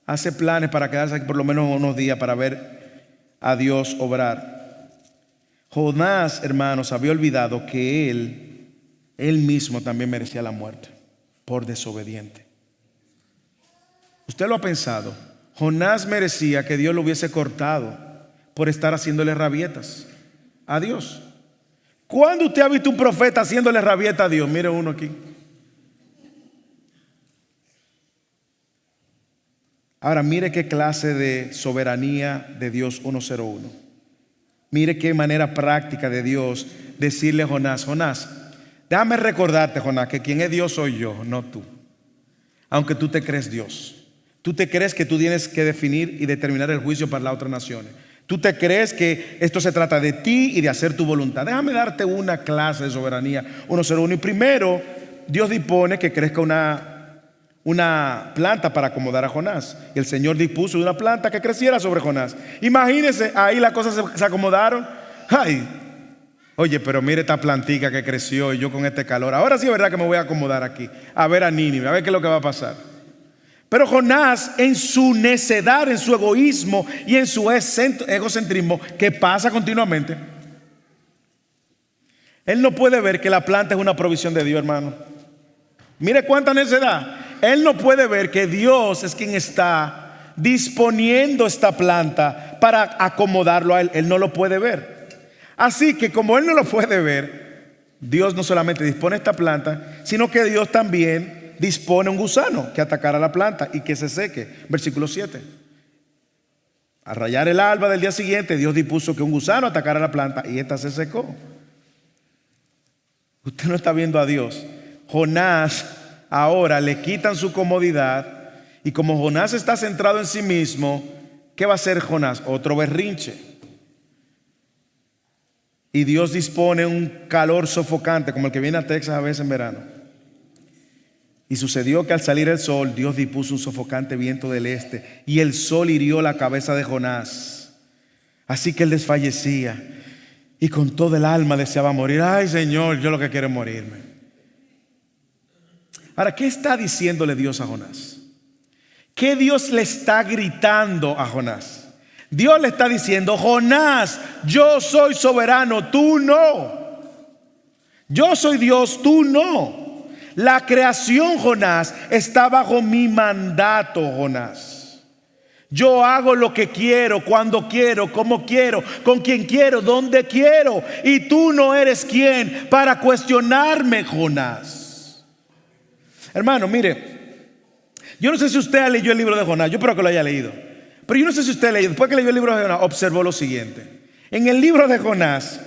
hace planes para quedarse aquí por lo menos unos días para ver a Dios obrar. Jonás, hermanos, había olvidado que él mismo también merecía la muerte por desobediente. ¿Usted lo ha pensado? Jonás merecía que Dios lo hubiese cortado por estar haciéndole rabietas a Dios. ¿Cuándo usted ha visto un profeta haciéndole rabieta a Dios? Mire uno aquí. Ahora mire qué clase de soberanía de Dios 101. Mire qué manera práctica de Dios decirle a Jonás: Jonás, déjame recordarte, Jonás, que quien es Dios soy yo, no tú. Aunque tú te crees Dios. Tú te crees que tú tienes que definir y determinar el juicio para las otras naciones. Tú te crees que esto se trata de ti y de hacer tu voluntad. Déjame darte una clase de soberanía 101. Y primero, Dios dispone que crezca una planta para acomodar a Jonás. Y el Señor dispuso de una planta que creciera sobre Jonás. Imagínense, ahí las cosas se acomodaron. Ay, oye, pero mire esta plantica que creció y yo con este calor. Ahora sí es verdad que me voy a acomodar aquí, a ver a Nínive, a ver qué es lo que va a pasar. Pero Jonás, en su necedad, en su egoísmo y en su egocentrismo, que pasa continuamente, él no puede ver que la planta es una provisión de Dios, hermano. Mire cuánta necedad. Él no puede ver que Dios es quien está disponiendo esta planta para acomodarlo a él. Él no lo puede ver. Así que como él no lo puede ver, Dios no solamente dispone esta planta, sino que Dios también dispone un gusano que atacara la planta y que se seque. Versículo 7. Al rayar el alba del día siguiente, Dios dispuso que un gusano atacara la planta y esta se secó. Usted no está viendo a Dios. Jonás ahora le quitan su comodidad, y como Jonás está centrado en sí mismo, ¿qué va a hacer Jonás? Otro berrinche. Y Dios dispone un calor sofocante como el que viene a Texas a veces en verano. Y sucedió que al salir el sol, Dios dispuso un sofocante viento del este, y el sol hirió la cabeza de Jonás. Así que él desfallecía y con todo el alma deseaba morir. Ay, Señor, yo lo que quiero es morirme. Ahora, ¿qué está diciéndole Dios a Jonás? ¿Qué Dios le está gritando a Jonás? Dios le está diciendo: Jonás, yo soy soberano, tú no. Yo soy Dios, tú no. La creación, Jonás, está bajo mi mandato, Jonás. Yo hago lo que quiero, cuando quiero, como quiero, con quien quiero, donde quiero. Y tú no eres quien para cuestionarme, Jonás. Hermano, mire, yo no sé si usted leyó el libro de Jonás. Yo espero que lo haya leído. Pero yo no sé si usted leyó. Después que leyó el libro de Jonás, observó lo siguiente. En el libro de Jonás,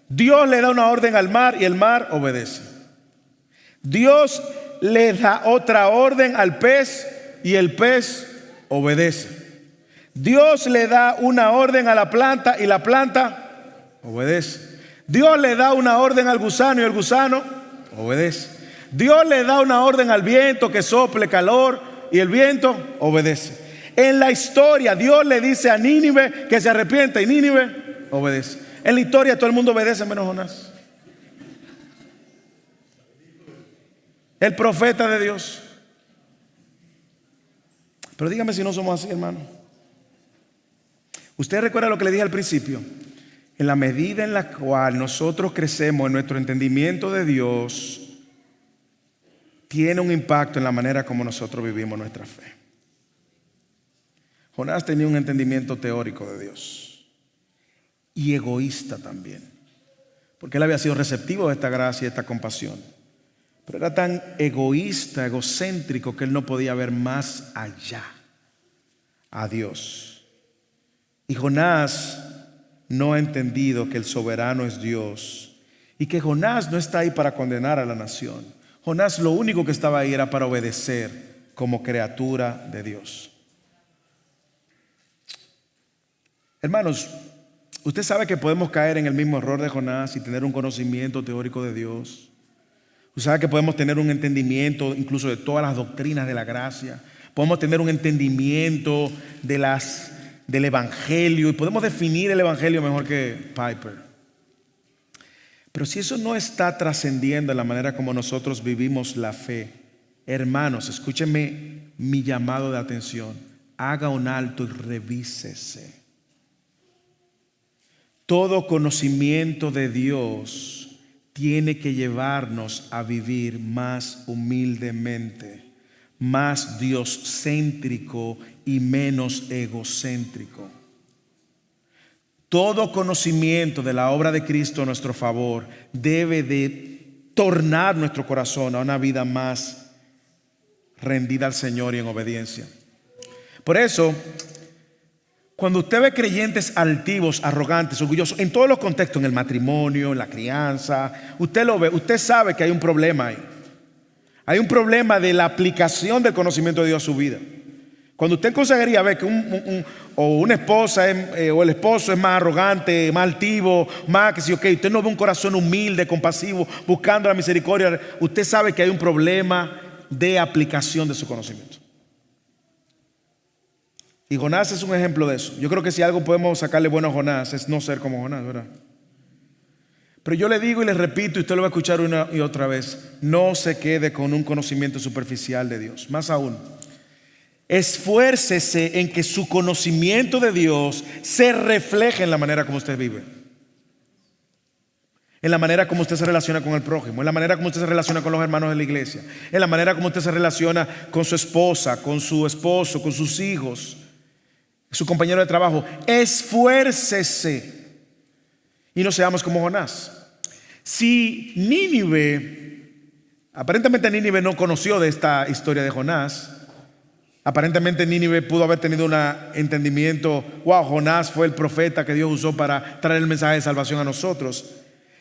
Dios le da una orden al mar y el mar obedece. Dios le da otra orden al pez y el pez obedece. Dios le da una orden a la planta y la planta obedece. Dios le da una orden al gusano y el gusano obedece. Dios le da una orden al viento que sople calor y el viento obedece. En la historia Dios le dice a Nínive que se arrepienta y Nínive obedece. En la historia todo el mundo obedece menos Jonás, el profeta de Dios. Pero dígame si no somos así, hermano. Usted recuerda lo que le dije al principio. En la medida en la cual nosotros crecemos en nuestro entendimiento de Dios, tiene un impacto en la manera como nosotros vivimos nuestra fe. Jonás tenía un entendimiento teórico de Dios y egoísta también, porque él había sido receptivo de esta gracia y esta compasión. Pero era tan egoísta, egocéntrico, que él no podía ver más allá a Dios. Y Jonás no ha entendido que el soberano es Dios y que Jonás no está ahí para condenar a la nación. Jonás lo único que estaba ahí era para obedecer como criatura de Dios. Hermanos, usted sabe que podemos caer en el mismo error de Jonás y tener un conocimiento teórico de Dios. Usted sabe que podemos tener un entendimiento incluso de todas las doctrinas de la gracia. Podemos tener un entendimiento del evangelio y podemos definir el evangelio mejor que Piper. Pero si eso no está trascendiendo en la manera como nosotros vivimos la fe, hermanos, escúchenme mi llamado de atención. Haga un alto y revísese. Todo conocimiento de Dios tiene que llevarnos a vivir más humildemente, más dioscéntrico y menos egocéntrico. Todo conocimiento de la obra de Cristo a nuestro favor debe de tornar nuestro corazón a una vida más rendida al Señor y en obediencia. Por eso, cuando usted ve creyentes altivos, arrogantes, orgullosos, en todos los contextos, en el matrimonio, en la crianza, usted lo ve, usted sabe que hay un problema ahí. Hay un problema de la aplicación del conocimiento de Dios a su vida. Cuando usted en consejería ve que una esposa o el esposo es más arrogante, más altivo, más que si usted no ve un corazón humilde, compasivo, buscando la misericordia, usted sabe que hay un problema de aplicación de su conocimiento. Y Jonás es un ejemplo de eso. Yo creo que si algo podemos sacarle bueno a Jonás es no ser como Jonás, ¿verdad? Pero yo le digo y le repito, y usted lo va a escuchar una y otra vez: no se quede con un conocimiento superficial de Dios. Más aún, esfuércese en que su conocimiento de Dios se refleje en la manera como usted vive, en la manera como usted se relaciona con el prójimo, en la manera como usted se relaciona con los hermanos de la iglesia, en la manera como usted se relaciona con su esposa, con su esposo, con sus hijos, su compañero de trabajo. Esfuércese y no seamos como Jonás. Si aparentemente Nínive no conoció de esta historia de Jonás. Aparentemente Nínive pudo haber tenido un entendimiento: wow, Jonás fue el profeta que Dios usó para traer el mensaje de salvación a nosotros.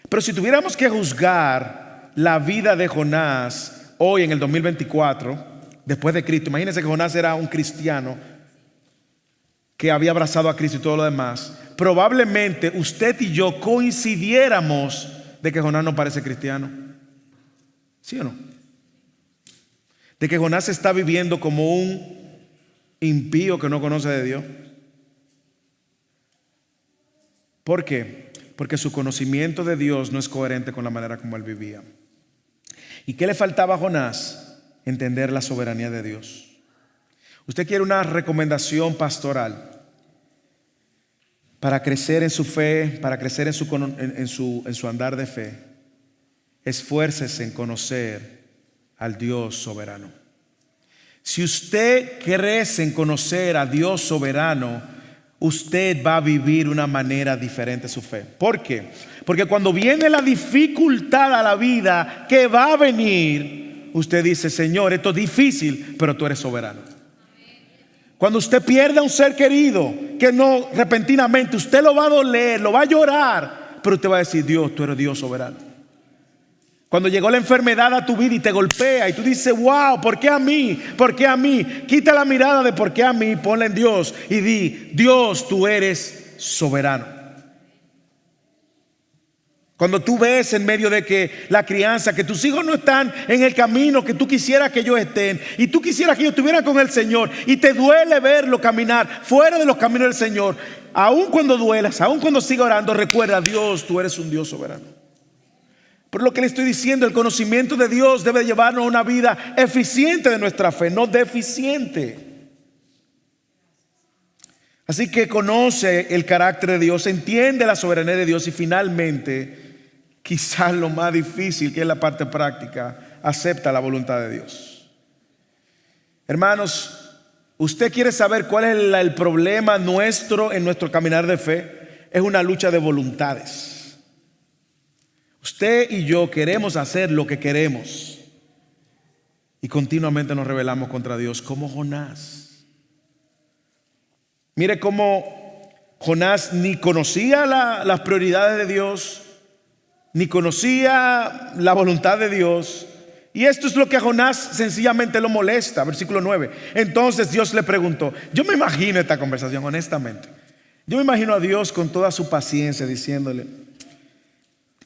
Pero si tuviéramos que juzgar la vida de Jonás hoy en el 2024, después de Cristo, imagínense que Jonás era un cristiano que había abrazado a Cristo y todo lo demás. Probablemente usted y yo coincidiéramos de que Jonás no parece cristiano. ¿Sí o no? De que Jonás está viviendo como un impío que no conoce de Dios. ¿Por qué? Porque su conocimiento de Dios no es coherente con la manera como él vivía. ¿Y qué le faltaba a Jonás? Entender la soberanía de Dios. Usted quiere una recomendación pastoral para crecer en su fe, para crecer en su andar de fe. Esfuércese en conocer al Dios soberano. Si usted crece en conocer a Dios soberano, usted va a vivir una manera diferente su fe. ¿Por qué? Porque cuando viene la dificultad a la vida que va a venir, usted dice: Señor, esto es difícil, pero tú eres soberano. Cuando usted pierde a un ser querido, que no repentinamente, usted lo va a doler, lo va a llorar, pero usted va a decir: Dios, tú eres Dios soberano. Cuando llegó la enfermedad a tu vida y te golpea y tú dices: wow, ¿por qué a mí? ¿Por qué a mí? Quita la mirada de ¿por qué a mí? Ponla en Dios y di: Dios, tú eres soberano. Cuando tú ves en medio de que la crianza, que tus hijos no están en el camino que tú quisieras que ellos estén, y tú quisieras que ellos estuvieran con el Señor, y te duele verlo caminar fuera de los caminos del Señor, aun cuando duelas, aun cuando siga orando, recuerda: Dios, tú eres un Dios soberano. Por lo que le estoy diciendo, el conocimiento de Dios debe llevarnos a una vida eficiente de nuestra fe, no deficiente. Así que conoce el carácter de Dios, entiende la soberanía de Dios y finalmente, quizás lo más difícil, que es la parte práctica, acepta la voluntad de Dios. Hermanos, ¿usted quiere saber cuál es el problema nuestro en nuestro caminar de fe? Es una lucha de voluntades. Usted y yo queremos hacer lo que queremos y continuamente nos rebelamos contra Dios, como Jonás. Mire cómo Jonás ni conocía las prioridades de Dios, ni conocía la voluntad de Dios. Y esto es lo que a Jonás sencillamente lo molesta. Versículo 9. Entonces Dios le preguntó. Yo me imagino esta conversación, honestamente. Yo me imagino a Dios con toda su paciencia diciéndole: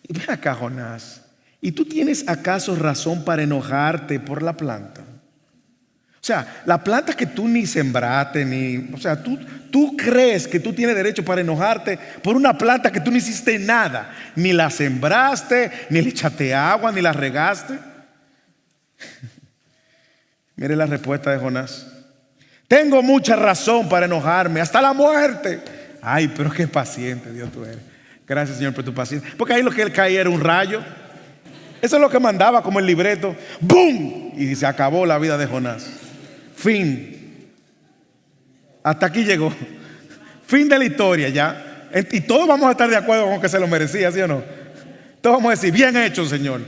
ven acá, Jonás, ¿y tú tienes acaso razón para enojarte por la planta? O sea, la planta que tú ni sembraste, tú crees que tú tienes derecho para enojarte por una planta que tú no hiciste nada, ni la sembraste, ni le echaste agua, ni la regaste. Mire la respuesta de Jonás: tengo mucha razón para enojarme, hasta la muerte. Ay, pero qué paciente Dios tú eres. Gracias, Señor, por tu paciencia. Porque ahí lo que él caía era un rayo. Eso es lo que mandaba como el libreto. ¡Bum! Y se acabó la vida de Jonás. Fin. Hasta aquí llegó. Fin de la historia ya. Y todos vamos a estar de acuerdo con que se lo merecía, ¿sí o no? Todos vamos a decir, bien hecho, Señor.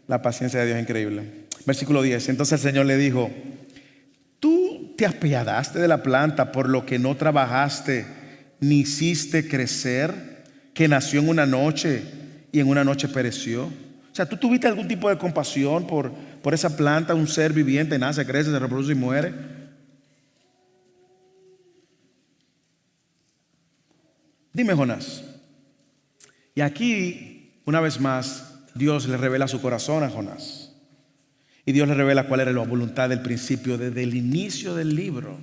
La paciencia de Dios es increíble. Versículo 10. Entonces el Señor le dijo: ¿tú te apiadaste de la planta por lo que no trabajaste ni hiciste crecer, que nació en una noche y en una noche pereció? O sea, ¿tú tuviste algún tipo de compasión por esa planta? Un ser viviente nace, crece, se reproduce y muere. Dime, Jonás. Y aquí, una vez más, Dios le revela su corazón a Jonás. Y Dios le revela cuál era la voluntad del principio, desde el inicio del libro.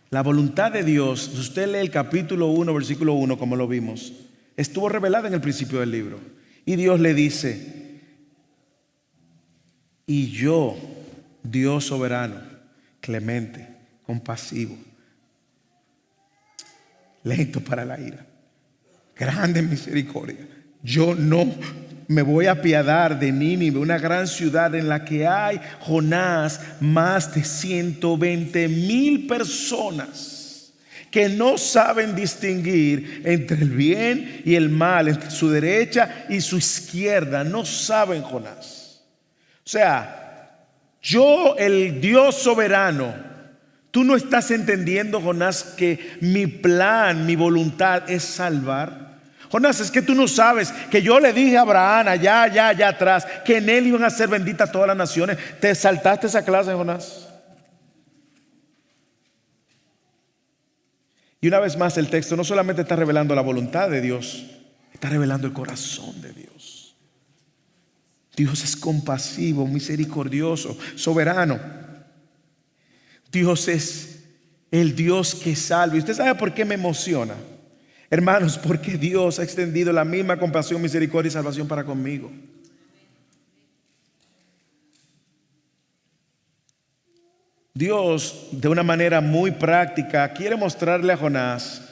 La voluntad de Dios, si usted lee el capítulo 1, versículo 1, como lo vimos, estuvo revelada en el principio del libro. Y Dios le dice: y yo, Dios soberano, clemente, compasivo, lento para la ira, grande en misericordia, yo no me voy a apiadar de Nínive, una gran ciudad en la que hay, Jonás, más de 120,000 personas que no saben distinguir entre el bien y el mal, entre su derecha y su izquierda. No saben, Jonás. O sea, yo, el Dios soberano, tú no estás entendiendo, Jonás, que mi plan, mi voluntad es salvar. Jonás, es que tú no sabes que yo le dije a Abraham allá atrás que en él iban a ser benditas todas las naciones. ¿Te saltaste esa clase, Jonás? Y una vez más, el texto no solamente está revelando la voluntad de Dios, está revelando el corazón de Dios. Dios es compasivo, misericordioso, soberano. Dios es el Dios que salva. ¿Y usted sabe por qué me emociona? Hermanos, porque Dios ha extendido la misma compasión, misericordia y salvación para conmigo. Dios, de una manera muy práctica, quiere mostrarle a Jonás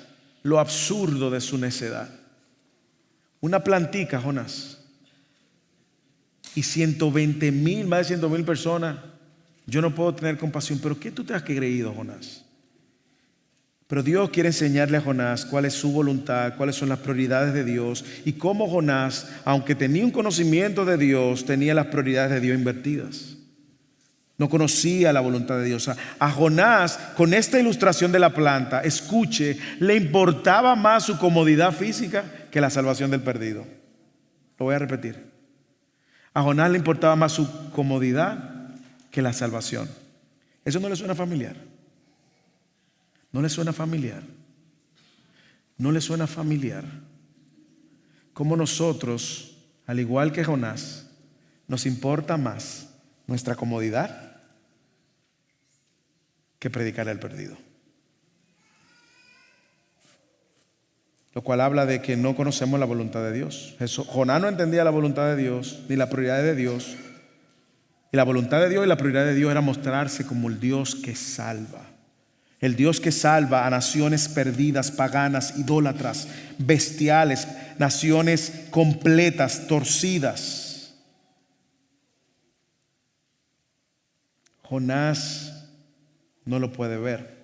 lo absurdo de su necedad. Una plantica, Jonás, y 120,000, más de 120,000 personas. Yo no puedo tener compasión. ¿Pero qué tú te has creído, Jonás? Pero Dios quiere enseñarle a Jonás cuál es su voluntad, cuáles son las prioridades de Dios, y cómo Jonás, aunque tenía un conocimiento de Dios, tenía las prioridades de Dios invertidas. No conocía la voluntad de Dios. A Jonás, con esta ilustración de la planta, escuche, le importaba más su comodidad física que la salvación del perdido. Lo voy a repetir. A Jonás le importaba más su comodidad que la salvación. ¿Eso no le suena familiar? ¿No le suena familiar? ¿No le suena familiar? Como nosotros, al igual que Jonás, nos importa más nuestra comodidad que predicar al perdido. Lo cual habla de que no conocemos la voluntad de Dios. Jonás no entendía la voluntad de Dios ni la prioridad de Dios. Y la voluntad de Dios y la prioridad de Dios era mostrarse como el Dios que salva. El Dios que salva a naciones perdidas, paganas, idólatras, bestiales, naciones completas, torcidas. Jonás no lo puede ver.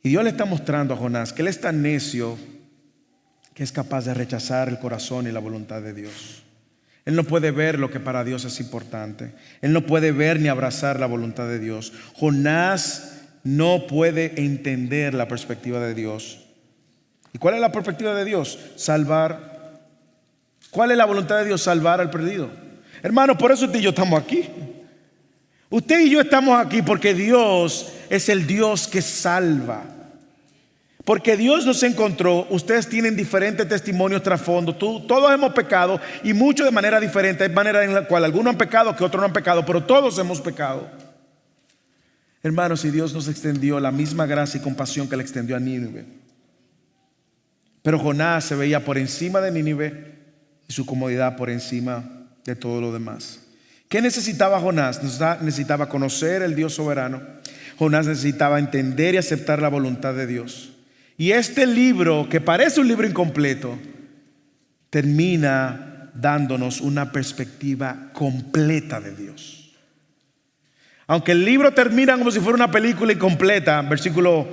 Y Dios le está mostrando a Jonás que él es tan necio que es capaz de rechazar el corazón y la voluntad de Dios. Él no puede ver lo que para Dios es importante. Él no puede ver ni abrazar la voluntad de Dios. Jonás no puede entender la perspectiva de Dios. ¿Y cuál es la perspectiva de Dios? Salvar. ¿Cuál es la voluntad de Dios? Salvar al perdido. Hermano, por eso usted y yo estamos aquí. Usted y yo estamos aquí porque Dios es el Dios que salva. Porque Dios nos encontró. Ustedes tienen diferentes testimonios trasfondo. Todos hemos pecado, y muchos de manera diferente. Hay maneras en la cual algunos han pecado que otros no han pecado, pero todos hemos pecado. Hermanos, y Dios nos extendió la misma gracia y compasión que le extendió a Nínive. Pero Jonás se veía por encima de Nínive y su comodidad por encima de todo lo demás. ¿Qué necesitaba Jonás? Necesitaba conocer el Dios soberano. Jonás necesitaba entender y aceptar la voluntad de Dios. Y este libro, que parece un libro incompleto, termina dándonos una perspectiva completa de Dios. Aunque el libro termina como si fuera una película incompleta, versículo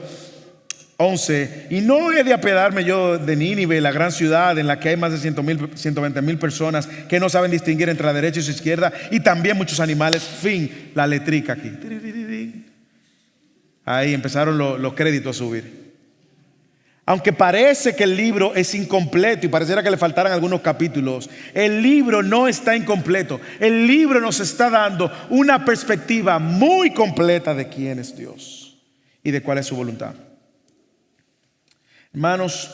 11, y no he de apiadarme yo de Nínive, la gran ciudad en la que hay más de 120,000 personas que no saben distinguir entre la derecha y su izquierda, y también muchos animales. Fin, la letrica aquí. Ahí empezaron los créditos a subir. Aunque parece que el libro es incompleto y pareciera que le faltaran algunos capítulos, el libro no está incompleto. El libro nos está dando una perspectiva muy completa de quién es Dios y de cuál es su voluntad. Hermanos,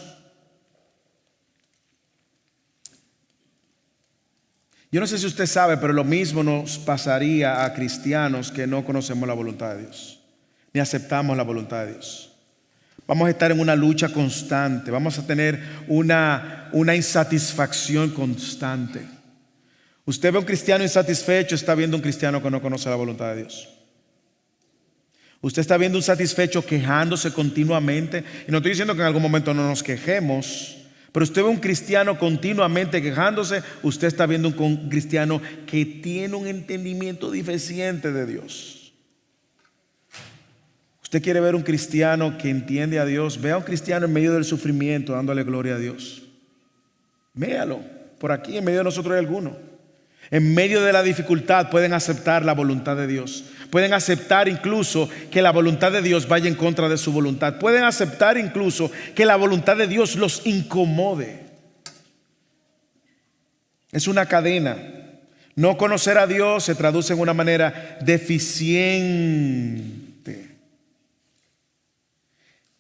yo no sé si usted sabe, pero lo mismo nos pasaría a cristianos que no conocemos la voluntad de Dios, ni aceptamos la voluntad de Dios. Vamos a estar en una lucha constante, vamos a tener una insatisfacción constante. Usted ve a un cristiano insatisfecho, está viendo un cristiano que no conoce la voluntad de Dios. Usted está viendo un satisfecho quejándose continuamente. Y no estoy diciendo que en algún momento no nos quejemos, pero usted ve un cristiano continuamente quejándose. Usted está viendo un cristiano que tiene un entendimiento deficiente de Dios. Usted quiere ver un cristiano que entiende a Dios. Vea a un cristiano en medio del sufrimiento dándole gloria a Dios. Véalo. Por aquí en medio de nosotros hay alguno. En medio de la dificultad pueden aceptar la voluntad de Dios. Pueden aceptar incluso que la voluntad de Dios vaya en contra de su voluntad. Pueden aceptar incluso que la voluntad de Dios los incomode. Es una cadena. No conocer a Dios se traduce en una manera deficiente.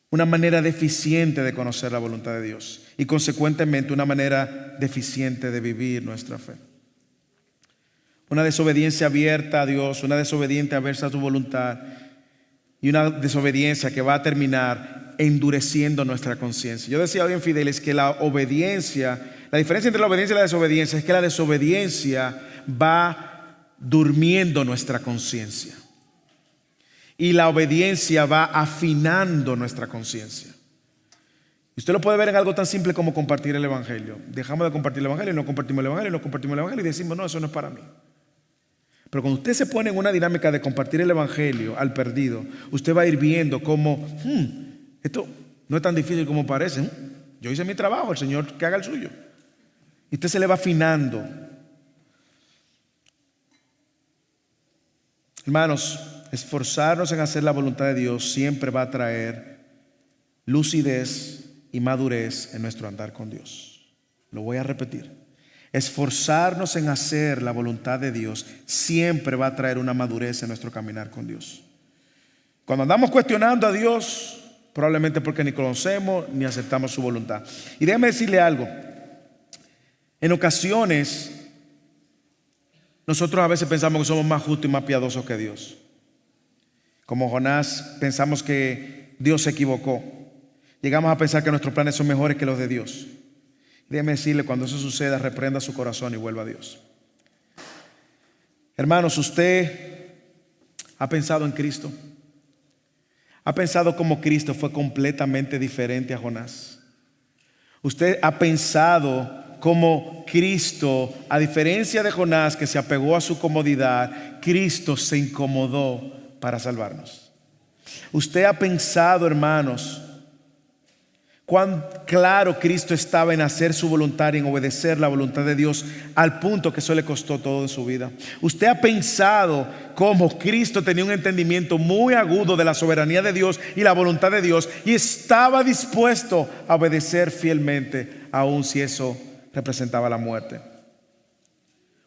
Una manera deficiente de conocer la voluntad de Dios. Y consecuentemente una manera deficiente de vivir nuestra fe. Una desobediencia abierta a Dios, una desobediencia aversa a su voluntad y una desobediencia que va a terminar endureciendo nuestra conciencia. Yo decía hoy en Fidelis que la obediencia, la diferencia entre la obediencia y la desobediencia es que la desobediencia va durmiendo nuestra conciencia y la obediencia va afinando nuestra conciencia. Y usted lo puede ver en algo tan simple como compartir el Evangelio. Dejamos de compartir el Evangelio, no compartimos el Evangelio, no compartimos el Evangelio y decimos, no, eso no es para mí. Pero cuando usted se pone en una dinámica de compartir el Evangelio al perdido, usted va a ir viendo cómo esto no es tan difícil como parece. Yo hice mi trabajo, el Señor que haga el suyo. Y usted se le va afinando. Hermanos, esforzarnos en hacer la voluntad de Dios siempre va a traer lucidez y madurez en nuestro andar con Dios. Lo voy a repetir. Esforzarnos en hacer la voluntad de Dios siempre va a traer una madurez en nuestro caminar con Dios. Cuando andamos cuestionando a Dios, probablemente porque ni conocemos ni aceptamos su voluntad. Y déjeme decirle algo. En ocasiones, nosotros a veces pensamos que somos más justos y más piadosos que Dios. Como Jonás, pensamos que Dios se equivocó. Llegamos a pensar que nuestros planes son mejores que los de Dios. Déjeme decirle, cuando eso suceda, reprenda su corazón y vuelva a Dios. Hermanos, usted ha pensado en Cristo. Ha pensado cómo Cristo fue completamente diferente a Jonás. Usted ha pensado cómo Cristo, a diferencia de Jonás que se apegó a su comodidad, Cristo se incomodó para salvarnos. Usted ha pensado, hermanos, cuán claro Cristo estaba en hacer su voluntad y en obedecer la voluntad de Dios al punto que eso le costó todo en su vida. Usted ha pensado cómo Cristo tenía un entendimiento muy agudo de la soberanía de Dios y la voluntad de Dios y estaba dispuesto a obedecer fielmente, aun si eso representaba la muerte.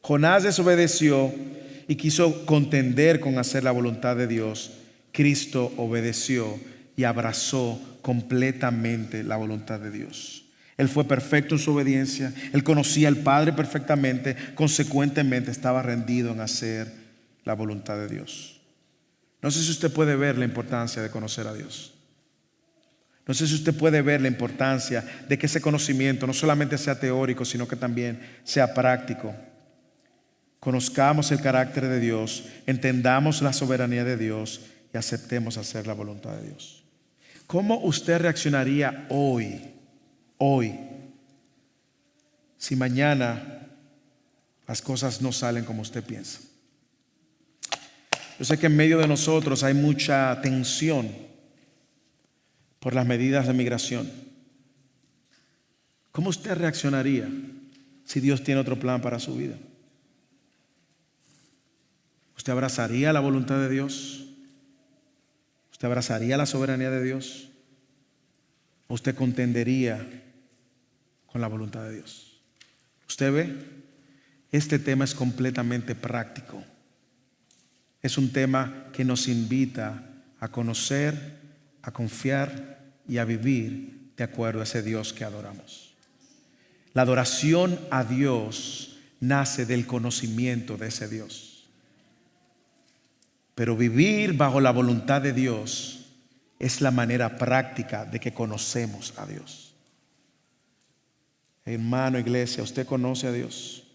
Jonás desobedeció y quiso contender con hacer la voluntad de Dios. Cristo obedeció y abrazó completamente la voluntad de Dios. Él fue perfecto en su obediencia. Él conocía al Padre perfectamente. Consecuentemente estaba rendido en hacer la voluntad de Dios. No sé si usted puede ver la importancia de conocer a Dios. No sé si usted puede ver la importancia de que ese conocimiento no solamente sea teórico, sino que también sea práctico. Conozcamos el carácter de Dios, entendamos la soberanía de Dios y aceptemos hacer la voluntad de Dios. ¿Cómo usted reaccionaría hoy, si mañana las cosas no salen como usted piensa? Yo sé que en medio de nosotros hay mucha tensión por las medidas de migración. ¿Cómo usted reaccionaría si Dios tiene otro plan para su vida? ¿Usted abrazaría la voluntad de Dios? ¿Usted abrazaría la soberanía de Dios? ¿O usted contendería con la voluntad de Dios? Usted ve, este tema es completamente práctico. Es un tema que nos invita a conocer, a confiar y a vivir de acuerdo a ese Dios que adoramos. La adoración a Dios nace del conocimiento de ese Dios. Pero vivir bajo la voluntad de Dios es la manera práctica de que conocemos a Dios. Hermano, iglesia, ¿usted conoce a Dios?